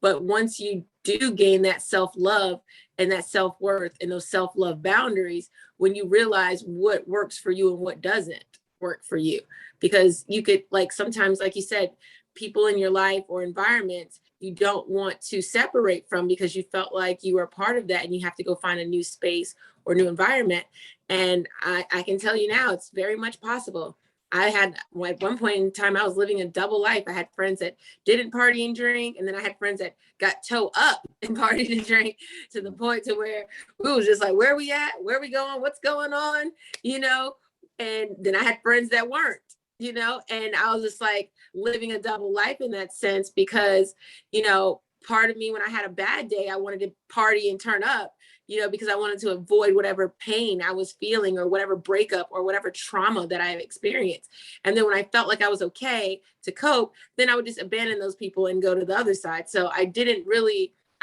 But once you do gain that self-love and that self-worth and those self-love boundaries, when you realize what works for you and what doesn't work for you, because you could, like, sometimes, like you said, people in your life or environments you don't want to separate from because you felt like you were part of that and you have to go find a new space or new environment. And I can tell you now, it's very much possible. I had at one point in time, I was living a double life. I had friends that didn't party and drink, and then I had friends that got toe up and partied and drank to the point to where we was just like, where are we at? Where are we going? What's going on? You know? And then I had friends that weren't, and I was just like living a double life in that sense because, part of me when I had a bad day, I wanted to party and turn up, because I wanted to avoid whatever pain I was feeling or whatever breakup or whatever trauma that I have experienced. And then when I felt like I was okay to cope, then I would just abandon those people and go to the other side. So I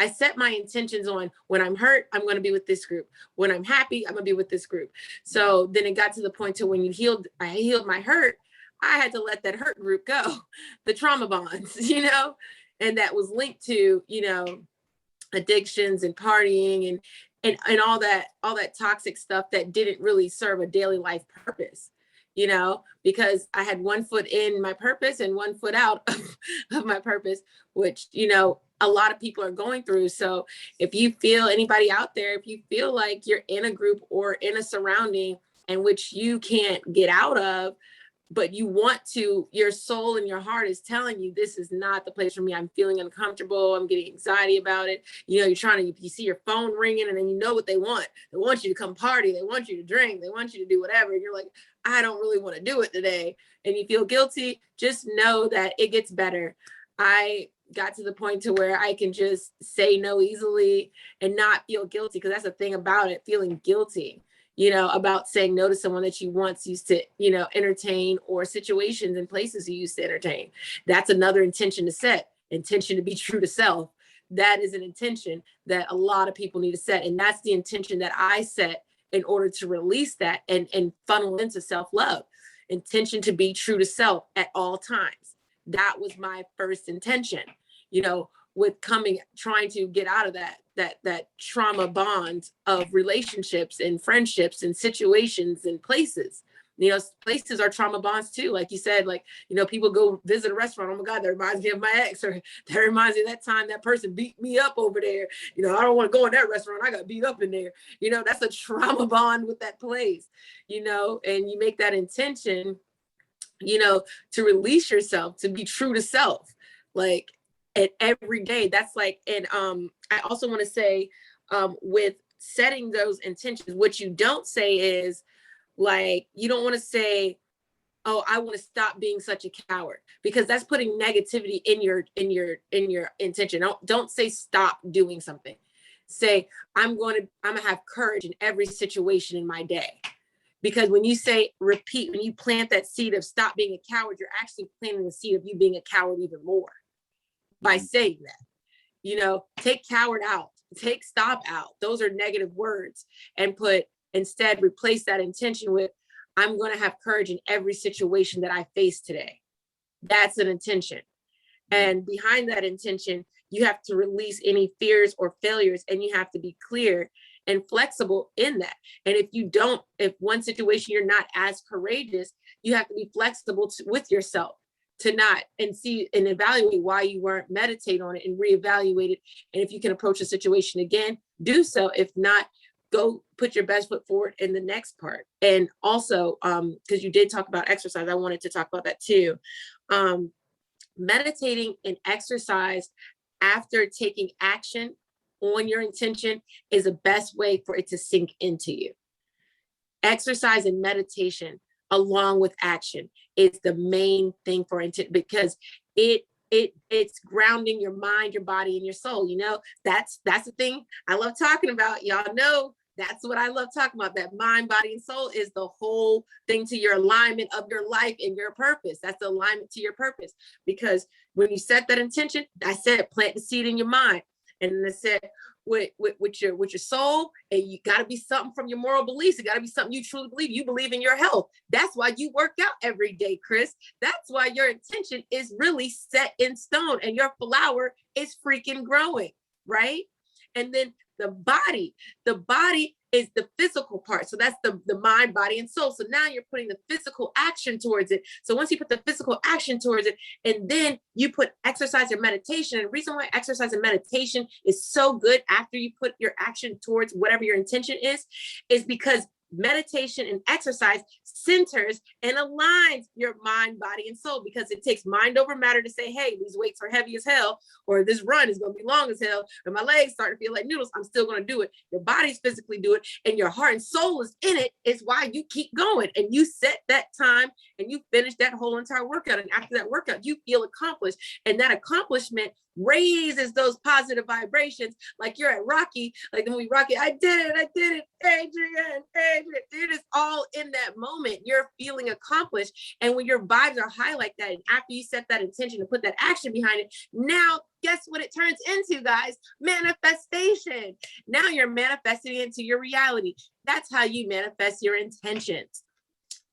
set my intentions on when I'm hurt, I'm going to be with this group. When I'm happy, I'm going to be with this group. So then it got to the point to when I healed my hurt, I had to let that hurt group go, the trauma bonds, and that was linked to, addictions and partying and all that toxic stuff that didn't really serve a daily life purpose, because I had one foot in my purpose and one foot out of my purpose, which, a lot of people are going through. So if you feel, anybody out there, if you feel like you're in a group or in a surrounding in which you can't get out of, but you want to, your soul and your heart is telling you this is not the place for me. I'm feeling uncomfortable. I'm getting anxiety about it. You're trying to, you see your phone ringing and then you know what they want. They want you to come party. They want you to drink. They want you to do whatever. And you're like, I don't really want to do it today. And you feel guilty. Just know that it gets better. I got to the point to where I can just say no easily and not feel guilty. Because that's the thing about it, feeling guilty, about saying no to someone that you once used to, entertain, or situations and places you used to entertain. That's another intention to set, intention to be true to self. That is an intention that a lot of people need to set. And that's the intention that I set in order to release that and funnel into self-love. Intention to be true to self at all times. That was my first intention, with trying to get out of that trauma bond of relationships and friendships and situations and places. Places are trauma bonds too. Like you said, like, people go visit a restaurant. Oh my God, that reminds me of my ex, or that reminds me of that time that person beat me up over there. I don't want to go in that restaurant. I got beat up in there. That's a trauma bond with that place, and you make that intention, to release yourself, to be true to self, like, at every day. That's like, and I also want to say, with setting those intentions, what you don't say is, like, you don't want to say, oh, I want to stop being such a coward, because that's putting negativity in your intention. Don't say stop doing something. Say, I'm gonna have courage in every situation in my day. Because when you say repeat, when you plant that seed of stop being a coward, you're actually planting the seed of you being a coward even more by saying that. Take coward out, take stop out. Those are negative words, and instead replace that intention with, I'm going to have courage in every situation that I face today. That's an intention. And behind that intention, you have to release any fears or failures, and you have to be clear and flexible in that. And if one situation you're not as courageous, you have to be flexible with yourself to not, and see and evaluate why you weren't, meditate on it and reevaluate it. And if you can approach a situation again, do so. If not, go put your best foot forward in the next part. And also, because you did talk about exercise, I wanted to talk about that too. Meditating and exercise after taking action on your intention is the best way for it to sink into you. Exercise and meditation along with action is the main thing for intent, because it's grounding your mind, your body, and your soul. That's the thing I love talking about. Y'all know that's what I love talking about. That mind, body, and soul is the whole thing to your alignment of your life and your purpose. That's the alignment to your purpose. Because when you set that intention, I said, plant the seed in your mind. And then I said, with your soul, and you got to be something from your moral beliefs. It got to be something you truly believe. You believe in your health. That's why you work out every day, Chris. That's why your intention is really set in stone, and your flower is freaking growing, right? And then the body is the physical part. So that's the mind, body, and soul. So now you're putting the physical action towards it. So once you put the physical action towards it, and then you put exercise and meditation, and the reason why exercise and meditation is so good after you put your action towards whatever your intention is because meditation and exercise centers and aligns your mind, body, and soul, because it takes mind over matter to say, hey, these weights are heavy as hell, or this run is going to be long as hell, and my legs start to feel like noodles. I'm still going to do it. Your body's physically do it, and your heart and soul is in it. Is why you keep going, and you set that time, and you finish that whole entire workout. And after that workout, you feel accomplished, and that accomplishment raises those positive vibrations. Like you're at Rocky, like the movie Rocky. I did it, Adrian. It is all in that moment. You're feeling accomplished. And when your vibes are high like that, and after you set that intention to put that action behind it, now guess what it turns into, guys? Manifestation. Now you're manifesting into your reality. That's how you manifest your intentions.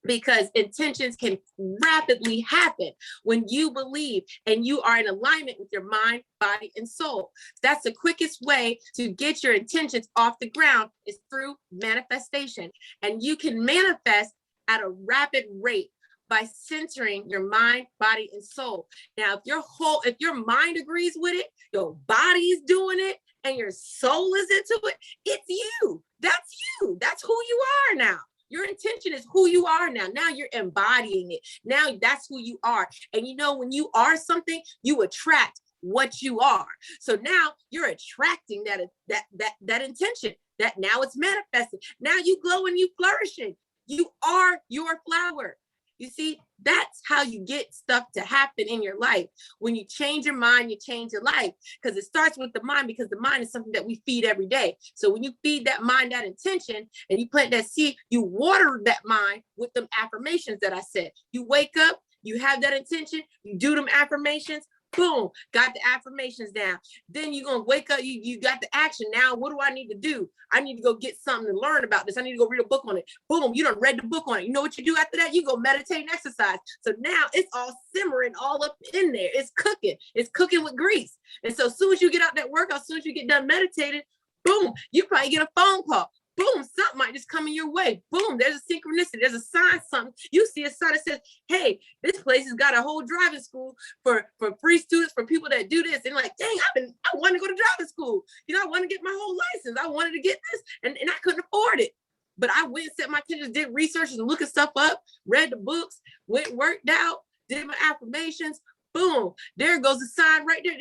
Because intentions can rapidly happen when you believe and you are in alignment with your mind, body, and soul. That's the quickest way to get your intentions off the ground, is through manifestation. And you can manifest at a rapid rate by centering your mind, body, and soul. Now, if your mind agrees with it, your body's doing it, and your soul is into it, it's you. That's you. That's who you are now. Your intention is who you are now. Now you're embodying it. Now that's who you are. And when you are something, you attract what you are. So now you're attracting that intention. That now it's manifested. Now you glow and you flourishing. You are your flower. You see, that's how you get stuff to happen in your life. When you change your mind, you change your life, because it starts with the mind, because the mind is something that we feed every day. So when you feed that mind that intention and you plant that seed, you water that mind with them affirmations that I said. You wake up, you have that intention, you do them affirmations, boom, got the affirmations down. Then you're going to wake up, you got the action. Now, what do I need to do? I need to go get something to learn about this. I need to go read a book on it. Boom, you done read the book on it. You know what you do after that? You go meditate and exercise. So now it's all simmering all up in there. It's cooking. It's cooking with grease. And so as soon as you get out that workout, as soon as you get done meditating, boom, you probably get a phone call. boom, something might just come in your way. Boom, there's a synchronicity, there's a sign, something. You see a sign that says, hey, this place has got a whole driving school for free students, for people that do this. And like, dang, I want to go to driving school. I want to get my whole license. I wanted to get this, and I couldn't afford it. But I went, set my kids, did research and looking stuff up, read the books, went, worked out, did my affirmations. Boom, there goes the sign right there.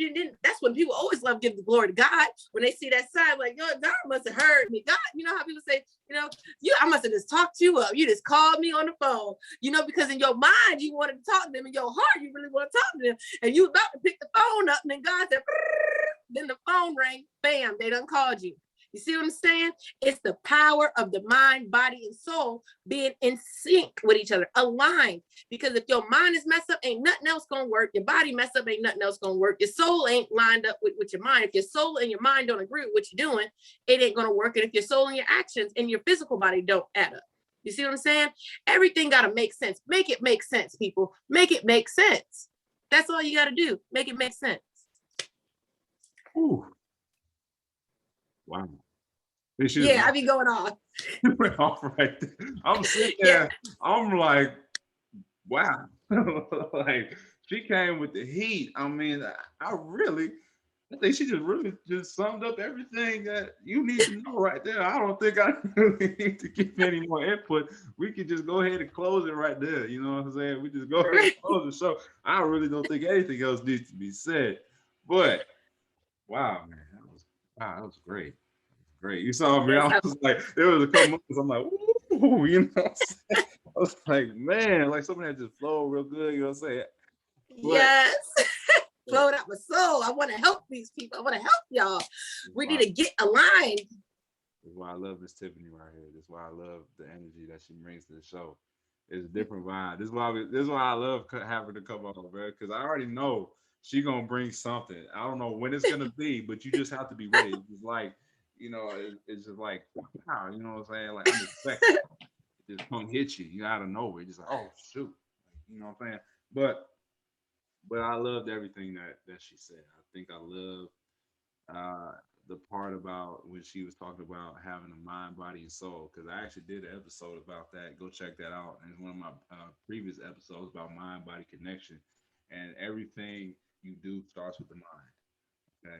That's when people always love giving the glory to God. When they see that sign, like, yo, God must have heard me. God, how people say, I must have just talked you up. You just called me on the phone, because in your mind, you wanted to talk to them. In your heart, you really want to talk to them. And you about to pick the phone up, and then God said, then the phone rang, bam, they done called you. You see what I'm saying? It's the power of the mind, body, and soul being in sync with each other, aligned. Because if your mind is messed up, ain't nothing else gonna work. Your body messed up, ain't nothing else gonna work. Your soul ain't lined up with your mind. If your soul and your mind don't agree with what you're doing, it ain't gonna work. And if your soul and your actions and your physical body don't add up. You see what I'm saying? Everything gotta make sense. Make it make sense, people. Make it make sense. That's all you gotta do. Make it make sense. Ooh. Wow. Yeah, I be going off. Off right there. I'm sitting Yeah. there. I'm like, wow. Like, she came with the heat. I mean, I think she just really just summed up everything that you need to know right there. I don't think I really need to give any more input. We could just go ahead and close it right there. You know what I'm saying? We just go ahead and close the show. I really don't think anything else needs to be said. But wow, man, that was great. Great. You saw me. Yes, I was like, there was a couple moments. I'm like, ooh, what I'm saying? I was like, man, like something that just flowed real good. You know what I'm saying? But yes. Flowing out my soul. I want to help these people. I want to help y'all. We need to get aligned. That's why I love Miss Tiffany right here. That's why I love the energy that she brings to the show. It's a different vibe. This is why I love having her to come on, bro. Because I already know she gonna bring something. I don't know when it's gonna be, but you just have to be ready. It's like, it's just like, wow, you know what I'm saying? Like, I'm expecting it just come hit you, out of nowhere. Just like, oh shoot, you know what I'm saying? But I loved everything that she said. I think I love uh, the part about when she was talking about having a mind, body, and soul. Because I actually did an episode about that. Go check that out. And it's one of my previous episodes about mind, body connection. And everything you do starts with the mind. Okay,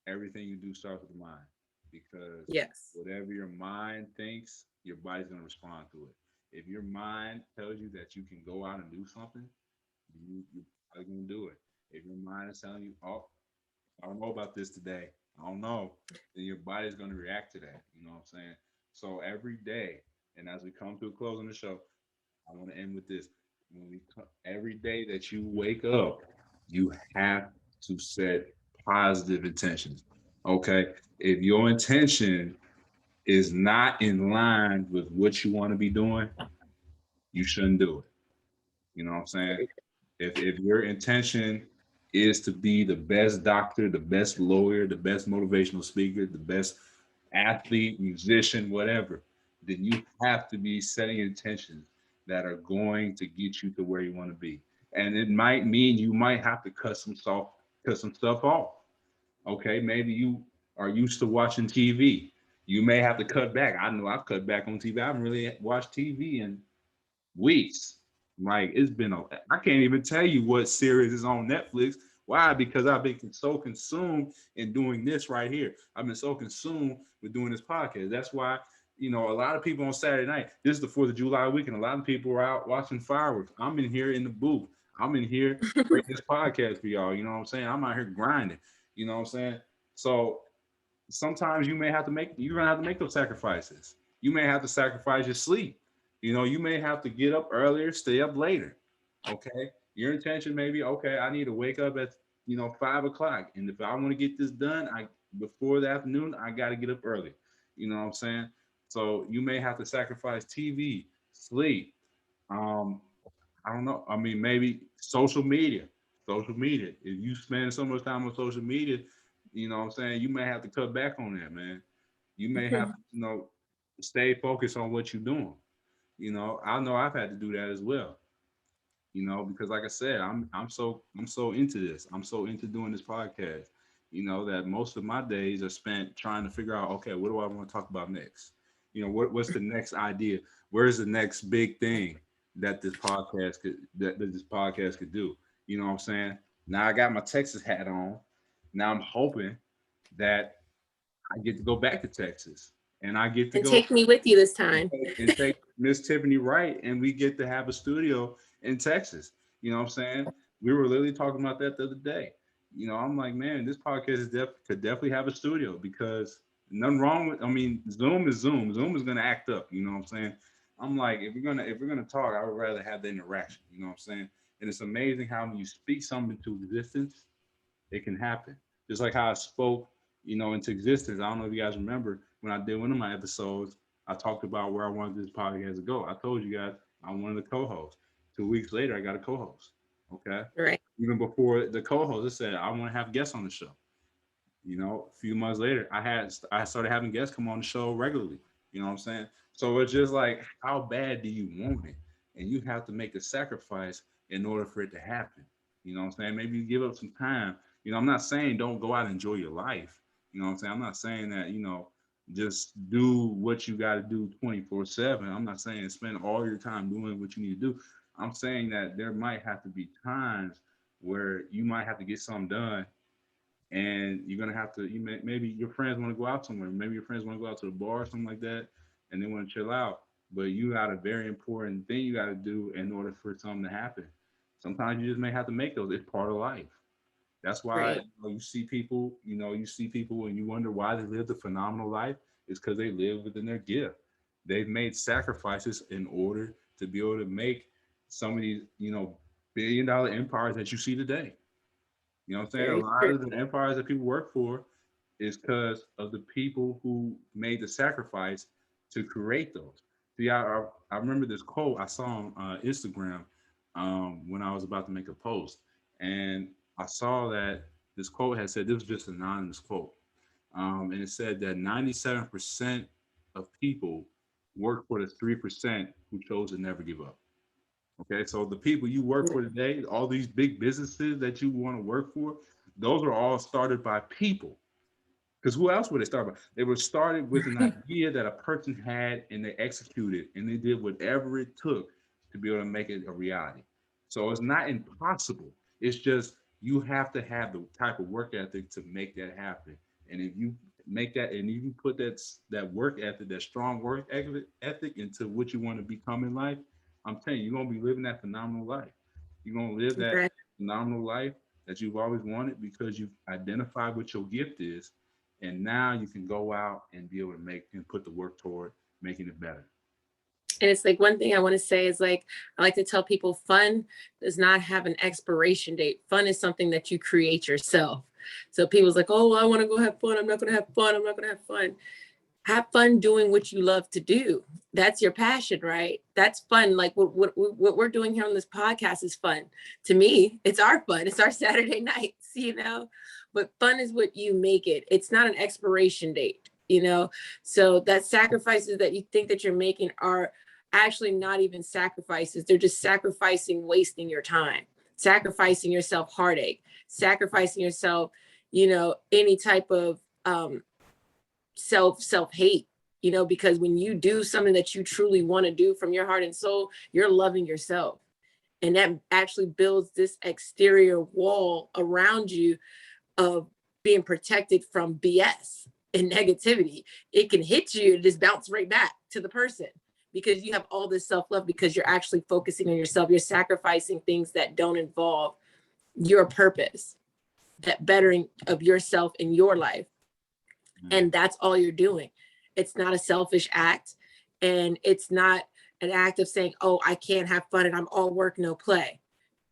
everything you do starts with the mind, because Yes. whatever your mind thinks, your body's gonna respond to it. If your mind tells you that you can go out and do something, you're probably gonna do it. If your mind is telling you, oh, I don't know about this today, I don't know, then your body's gonna react to that. You know what I'm saying? So every day, and as we come to a close on the show, I want to end with this. Every day that you wake up, you have to set positive intentions. Okay. If your intention is not in line with what you want to be doing, you shouldn't do it. You know what I'm saying? If your intention is to be the best doctor, the best lawyer, the best motivational speaker, the best athlete, musician, whatever, then you have to be setting intentions that are going to get you to where you want to be. And it might mean you might have to cut some stuff off. Okay, maybe you are used to watching TV. You may have to cut back. I know I've cut back on TV. I haven't really watched TV in weeks. Like, it's been I can't even tell you what series is on Netflix. Why? Because I've been so consumed in doing this right here. I've been so consumed with doing this podcast. That's why, a lot of people on Saturday night, this is the 4th of July weekend. A lot of people are out watching fireworks. I'm in here in the booth. I'm in here creating this podcast for y'all. You know what I'm saying? I'm out here grinding. You know what I'm saying? So sometimes you're gonna have to make those sacrifices. You may have to sacrifice your sleep. You may have to get up earlier, stay up later. Okay. Your intention may be, okay, I need to wake up at 5 o'clock. And if I want to get this done, before the afternoon, I gotta get up early. You know what I'm saying? So you may have to sacrifice TV, sleep. Um, I don't know. I mean, maybe social media. Social media. If you spend so much time on social media, you know what I'm saying, you may have to cut back on that, man. You may have to, stay focused on what you're doing. I know I've had to do that as well. Because like I said, I'm so into this. I'm so into doing this podcast. That most of my days are spent trying to figure out, okay, what do I want to talk about next? What's the next idea? Where's the next big thing that this podcast could do? You know what I'm saying? Now I got my Texas hat on. Now I'm hoping that I get to go back to Texas and I get to And go take me with you this time. and take Miss Tiffany Wright, and we get to have a studio in Texas. You know what I'm saying? We were literally talking about that the other day. I'm like, man, this podcast could definitely have a studio because nothing wrong with. I mean, Zoom is Zoom. Zoom is gonna act up. You know what I'm saying? I'm like, if we're gonna talk, I would rather have the interaction. You know what I'm saying? And it's amazing how when you speak something into existence, it can happen. Just like how I spoke, into existence. I don't know if you guys remember when I did one of my episodes, I talked about where I wanted this podcast to go. I told you guys I wanted a co-host. 2 weeks later, I got a co-host. Okay. Right. Even before the co-host, I said I want to have guests on the show. A few months later, I started having guests come on the show regularly. You know what I'm saying? So it's just like, how bad do you want it? And you have to make a sacrifice in order for it to happen. You know what I'm saying? Maybe you give up some time. I'm not saying don't go out and enjoy your life. You know what I'm saying? I'm not saying that, just do what you got to do 24/7. I'm not saying spend all your time doing what you need to do. I'm saying that there might have to be times where you might have to get something done and you're gonna have to. Maybe your friends want to go out somewhere. Maybe your friends want to go out to the bar or something like that, and they want to chill out. But you got a very important thing you got to do in order for something to happen. Sometimes you just may have to make those. It's part of life. That's why Right. you see people. You see people, and you wonder why they lived a phenomenal life. It's because they live within their gift. They've made sacrifices in order to be able to make some of these, billion-dollar empires that you see today. You know what I'm saying? A Very lot true. of the empires that people work for is because of the people who made the sacrifice to create those. See, I remember this quote I saw on Instagram when I was about to make a post, and I saw that this quote had said this was just an anonymous quote, and it said that 97% of people work for the 3% who chose to never give up. Okay, so the people you work for today, all these big businesses that you want to work for, those are all started by people. Because who else would they start by? They were started with an idea that a person had and they executed and they did whatever it took to be able to make it a reality. So it's not impossible. It's just you have to have the type of work ethic to make that happen. And if you make that and you put that work ethic, that strong work ethic into what you want to become in life, I'm telling you, you're gonna be living that phenomenal life. You're gonna live that Right. phenomenal life that you've always wanted because you've identified what your gift is, and now you can go out and be able to make and put the work toward making it better. And it's like one thing I want to say is like I like to tell people fun does not have an expiration date. Fun is something that you create yourself. So people's like, oh, well, I want to go have fun. I'm not going to have fun. I'm not going to have fun. Have fun doing what you love to do. That's your passion, right? That's fun. Like what we're doing here on this podcast is fun. To me, it's our fun. It's our Saturday nights, but fun is what you make it. It's not an expiration date. So that sacrifices that you think that you're making are actually not even sacrifices. They're just sacrificing, wasting your time, sacrificing yourself heartache, sacrificing yourself, any type of self-hate, because when you do something that you truly want to do from your heart and soul, you're loving yourself. And that actually builds this exterior wall around you of being protected from BS and negativity. It can hit you and just bounce right back to the person because you have all this self-love because you're actually focusing on yourself. You're sacrificing things that don't involve your purpose, that bettering of yourself in your life. And that's all you're doing. It's not a selfish act. And it's not an act of saying, oh, I can't have fun and I'm all work, no play.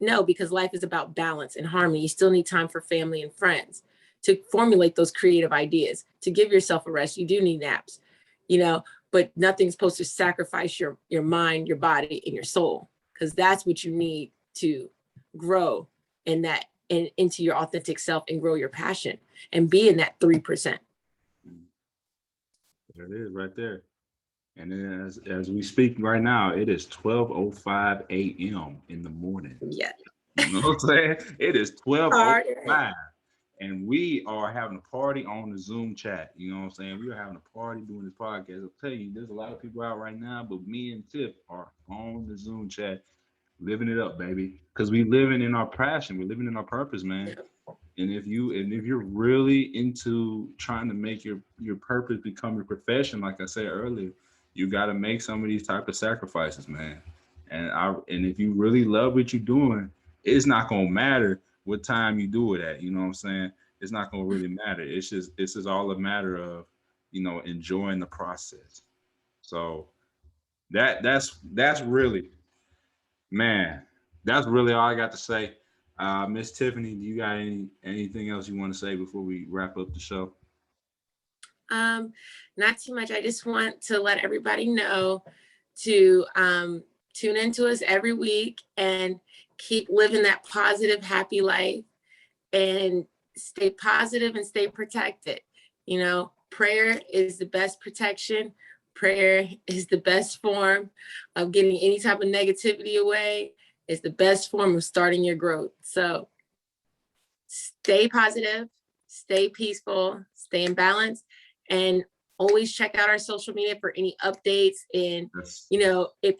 No, because life is about balance and harmony. You still need time for family and friends to formulate those creative ideas, to give yourself a rest. You do need naps, but nothing's supposed to sacrifice your mind, your body, and your soul, because that's what you need to grow in that and into your authentic self and grow your passion and be in that 3%. There it is, right there. And then as we speak right now, it is 12:05 a.m. in the morning. Yeah. You know what I'm saying? It is Hard. 12:05. And we are having a party on the Zoom chat. You know what I'm saying? We are having a party doing this podcast. I'll tell you, there's a lot of people out right now, but me and Tiff are on the Zoom chat, living it up, baby. Because we living in our passion. We're living in our purpose, man. And if you're really into trying to make your purpose become your profession, like I said earlier, you got to make some of these type of sacrifices, man. And if you really love what you're doing, it's not gonna matter what time you do it at. You know what I'm saying? It's not gonna really matter. It's just all a matter of enjoying the process. So that's really, man, that's really all I got to say. Miss Tiffany, do you got anything else you want to say before we wrap up the show? Um, Not too much. I just want to let everybody know to tune into us every week and keep living that positive, happy life, and stay positive and stay protected. Prayer is the best protection. Prayer is the best form of getting any type of negativity away. It's the best form of starting your growth. So stay positive, stay peaceful, stay in balance, and always check out our social media for any updates. And Yes. if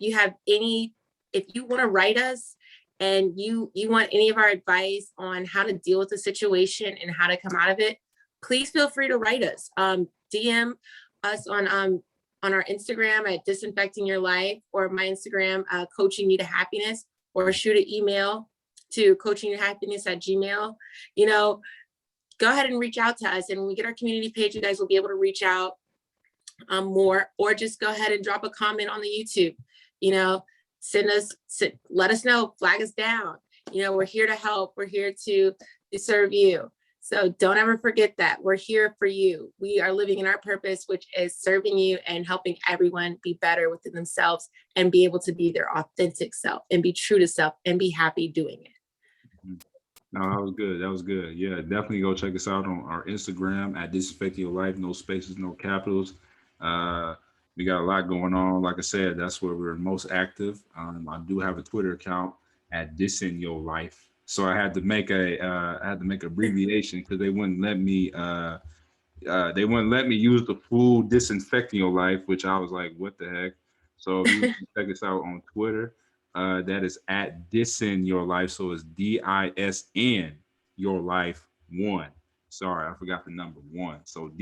you want to write us and you want any of our advice on how to deal with the situation and how to come out of it, please feel free to write us. DM us on our Instagram at Disinfecting Your Life, or my Instagram, Coaching You to Happiness, or shoot an email to coachingyourhappiness@gmail. Go ahead and reach out to us. And when we get our community page, you guys will be able to reach out more, or just go ahead and drop a comment on the YouTube. Let us know, flag us down. We're here to help. We're here to serve you. So don't ever forget that we're here for you. We are living in our purpose, which is serving you and helping everyone be better within themselves and be able to be their authentic self and be true to self and be happy doing it. No, that was good. That was good. Yeah, definitely go check us out on our Instagram at Disinfecting Your Life. No spaces, no capitals. Uh, we got a lot going on. Like I said, that's where we're most active. I do have a Twitter account at Disin Your Life. So I had to make abbreviation because they wouldn't let me use the full Disinfecting Your Life, which I was like, what the heck? So if you check us out on Twitter, that is at Disin Your Life. So it's DISN Your Life one. Sorry, I forgot the number one. So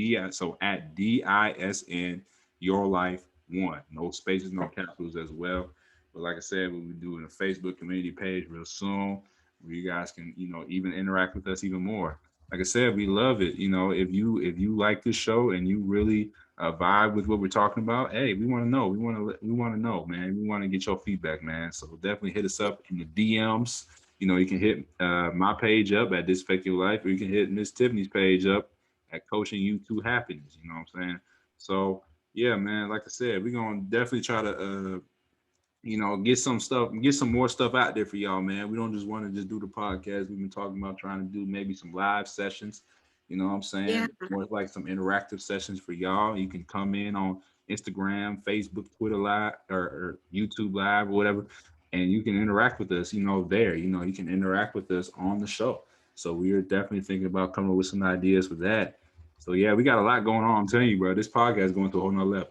at DISN Your Life one. No spaces, no capitals as well. But like I said, we'll be doing a Facebook community page real soon where you guys can, even interact with us even more. Like I said, we love it. If you like this show and you really vibe with what we're talking about, hey, we want to know. We want to know, man. We want to get your feedback, man. So definitely hit us up in the DMs. You can hit my page up at Disinfect Your Life, or you can hit Miss Tiffany's page up at Coaching You to Happiness. You know what I'm saying? So yeah, man. Like I said, we're gonna definitely try to get some more stuff out there for y'all, man. We don't just want to just do the podcast. We've been talking about trying to do maybe some live sessions. You know what I'm Yeah. saying? More like some interactive sessions for y'all. You can come in on Instagram, Facebook, Twitter Live, or YouTube Live, or whatever, and you can interact with us. There. You can interact with us on the show. So we are definitely thinking about coming up with some ideas for that. So yeah, we got a lot going on. I'm telling you, bro, this podcast is going to a whole nother level.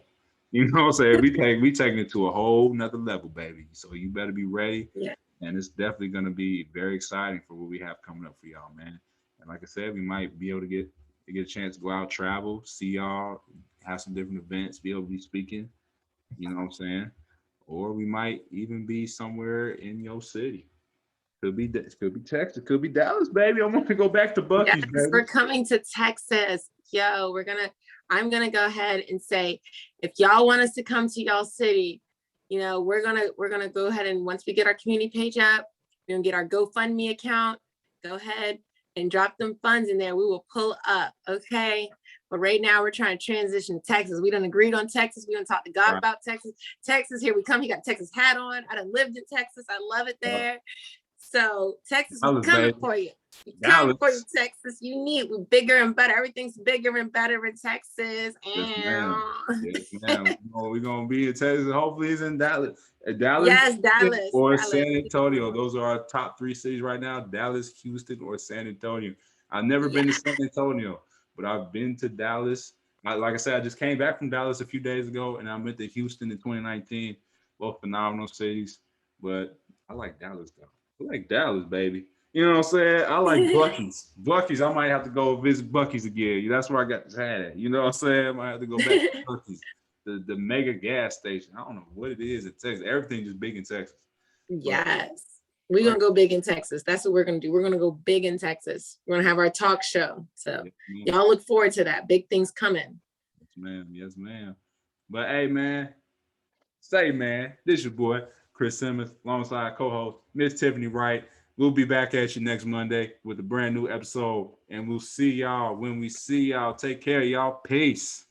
You know what I'm saying? We taking it to a whole nother level, baby. So you better be ready. Yeah. And it's definitely gonna be very exciting for what we have coming up for y'all, man. And like I said, we might be able to get a chance to go out, travel, see y'all, have some different events, be able to be speaking, you know what I'm saying? Or we might even be somewhere in your city. Could be Texas, could be Dallas, baby. I want to go back to Yes, Bucky's, baby. we're coming to Texas. Yo, I'm gonna go ahead and say, if y'all want us to come to y'all city, we're gonna go ahead, and once we get our community page up, we're gonna get our GoFundMe account. Go ahead and drop them funds in there. We will pull up, okay? But right now we're trying to transition to Texas. We done agreed on Texas. We done talked to God Right. about Texas. Texas, here we come. He got a Texas hat on. I done lived in Texas. I love it Right. there. So Texas, we're Dallas, coming baby. for you. We're coming for you, Dallas. Texas. We're bigger and better. Everything's bigger and better in Texas. Yes, ma'am. Yes, ma'am. We're gonna be in Texas. Hopefully, it's in Dallas. Dallas, Yes, Houston, Dallas, or Dallas. San Antonio. Those are our top three cities right now: Dallas, Houston, or San Antonio. I've never Yeah. been to San Antonio, but I've been to Dallas. Like I said, I just came back from Dallas a few days ago, and I went to Houston in 2019. Both phenomenal cities, but I like Dallas though. I like Dallas, baby. You know what I'm saying? I like Bucky's. Bucky's, I might have to go visit Bucky's again. That's where I got this hat at. You know what I'm saying? I might have to go back to Bucky's, the mega gas station. I don't know what it is in Texas. Everything just big in Texas. But Yes. We're like, gonna go big in Texas. That's what we're gonna do. We're gonna go big in Texas. We're gonna have our talk show. So yes, y'all look forward to that. Big things coming. ma'am. Yes, ma'am. But hey, man, say, man, this your boy, Chris Simmons, alongside co-host Miss Tiffany Wright. We'll be back at you next Monday with a brand new episode, and we'll see y'all when we see y'all. Take care, y'all. Peace.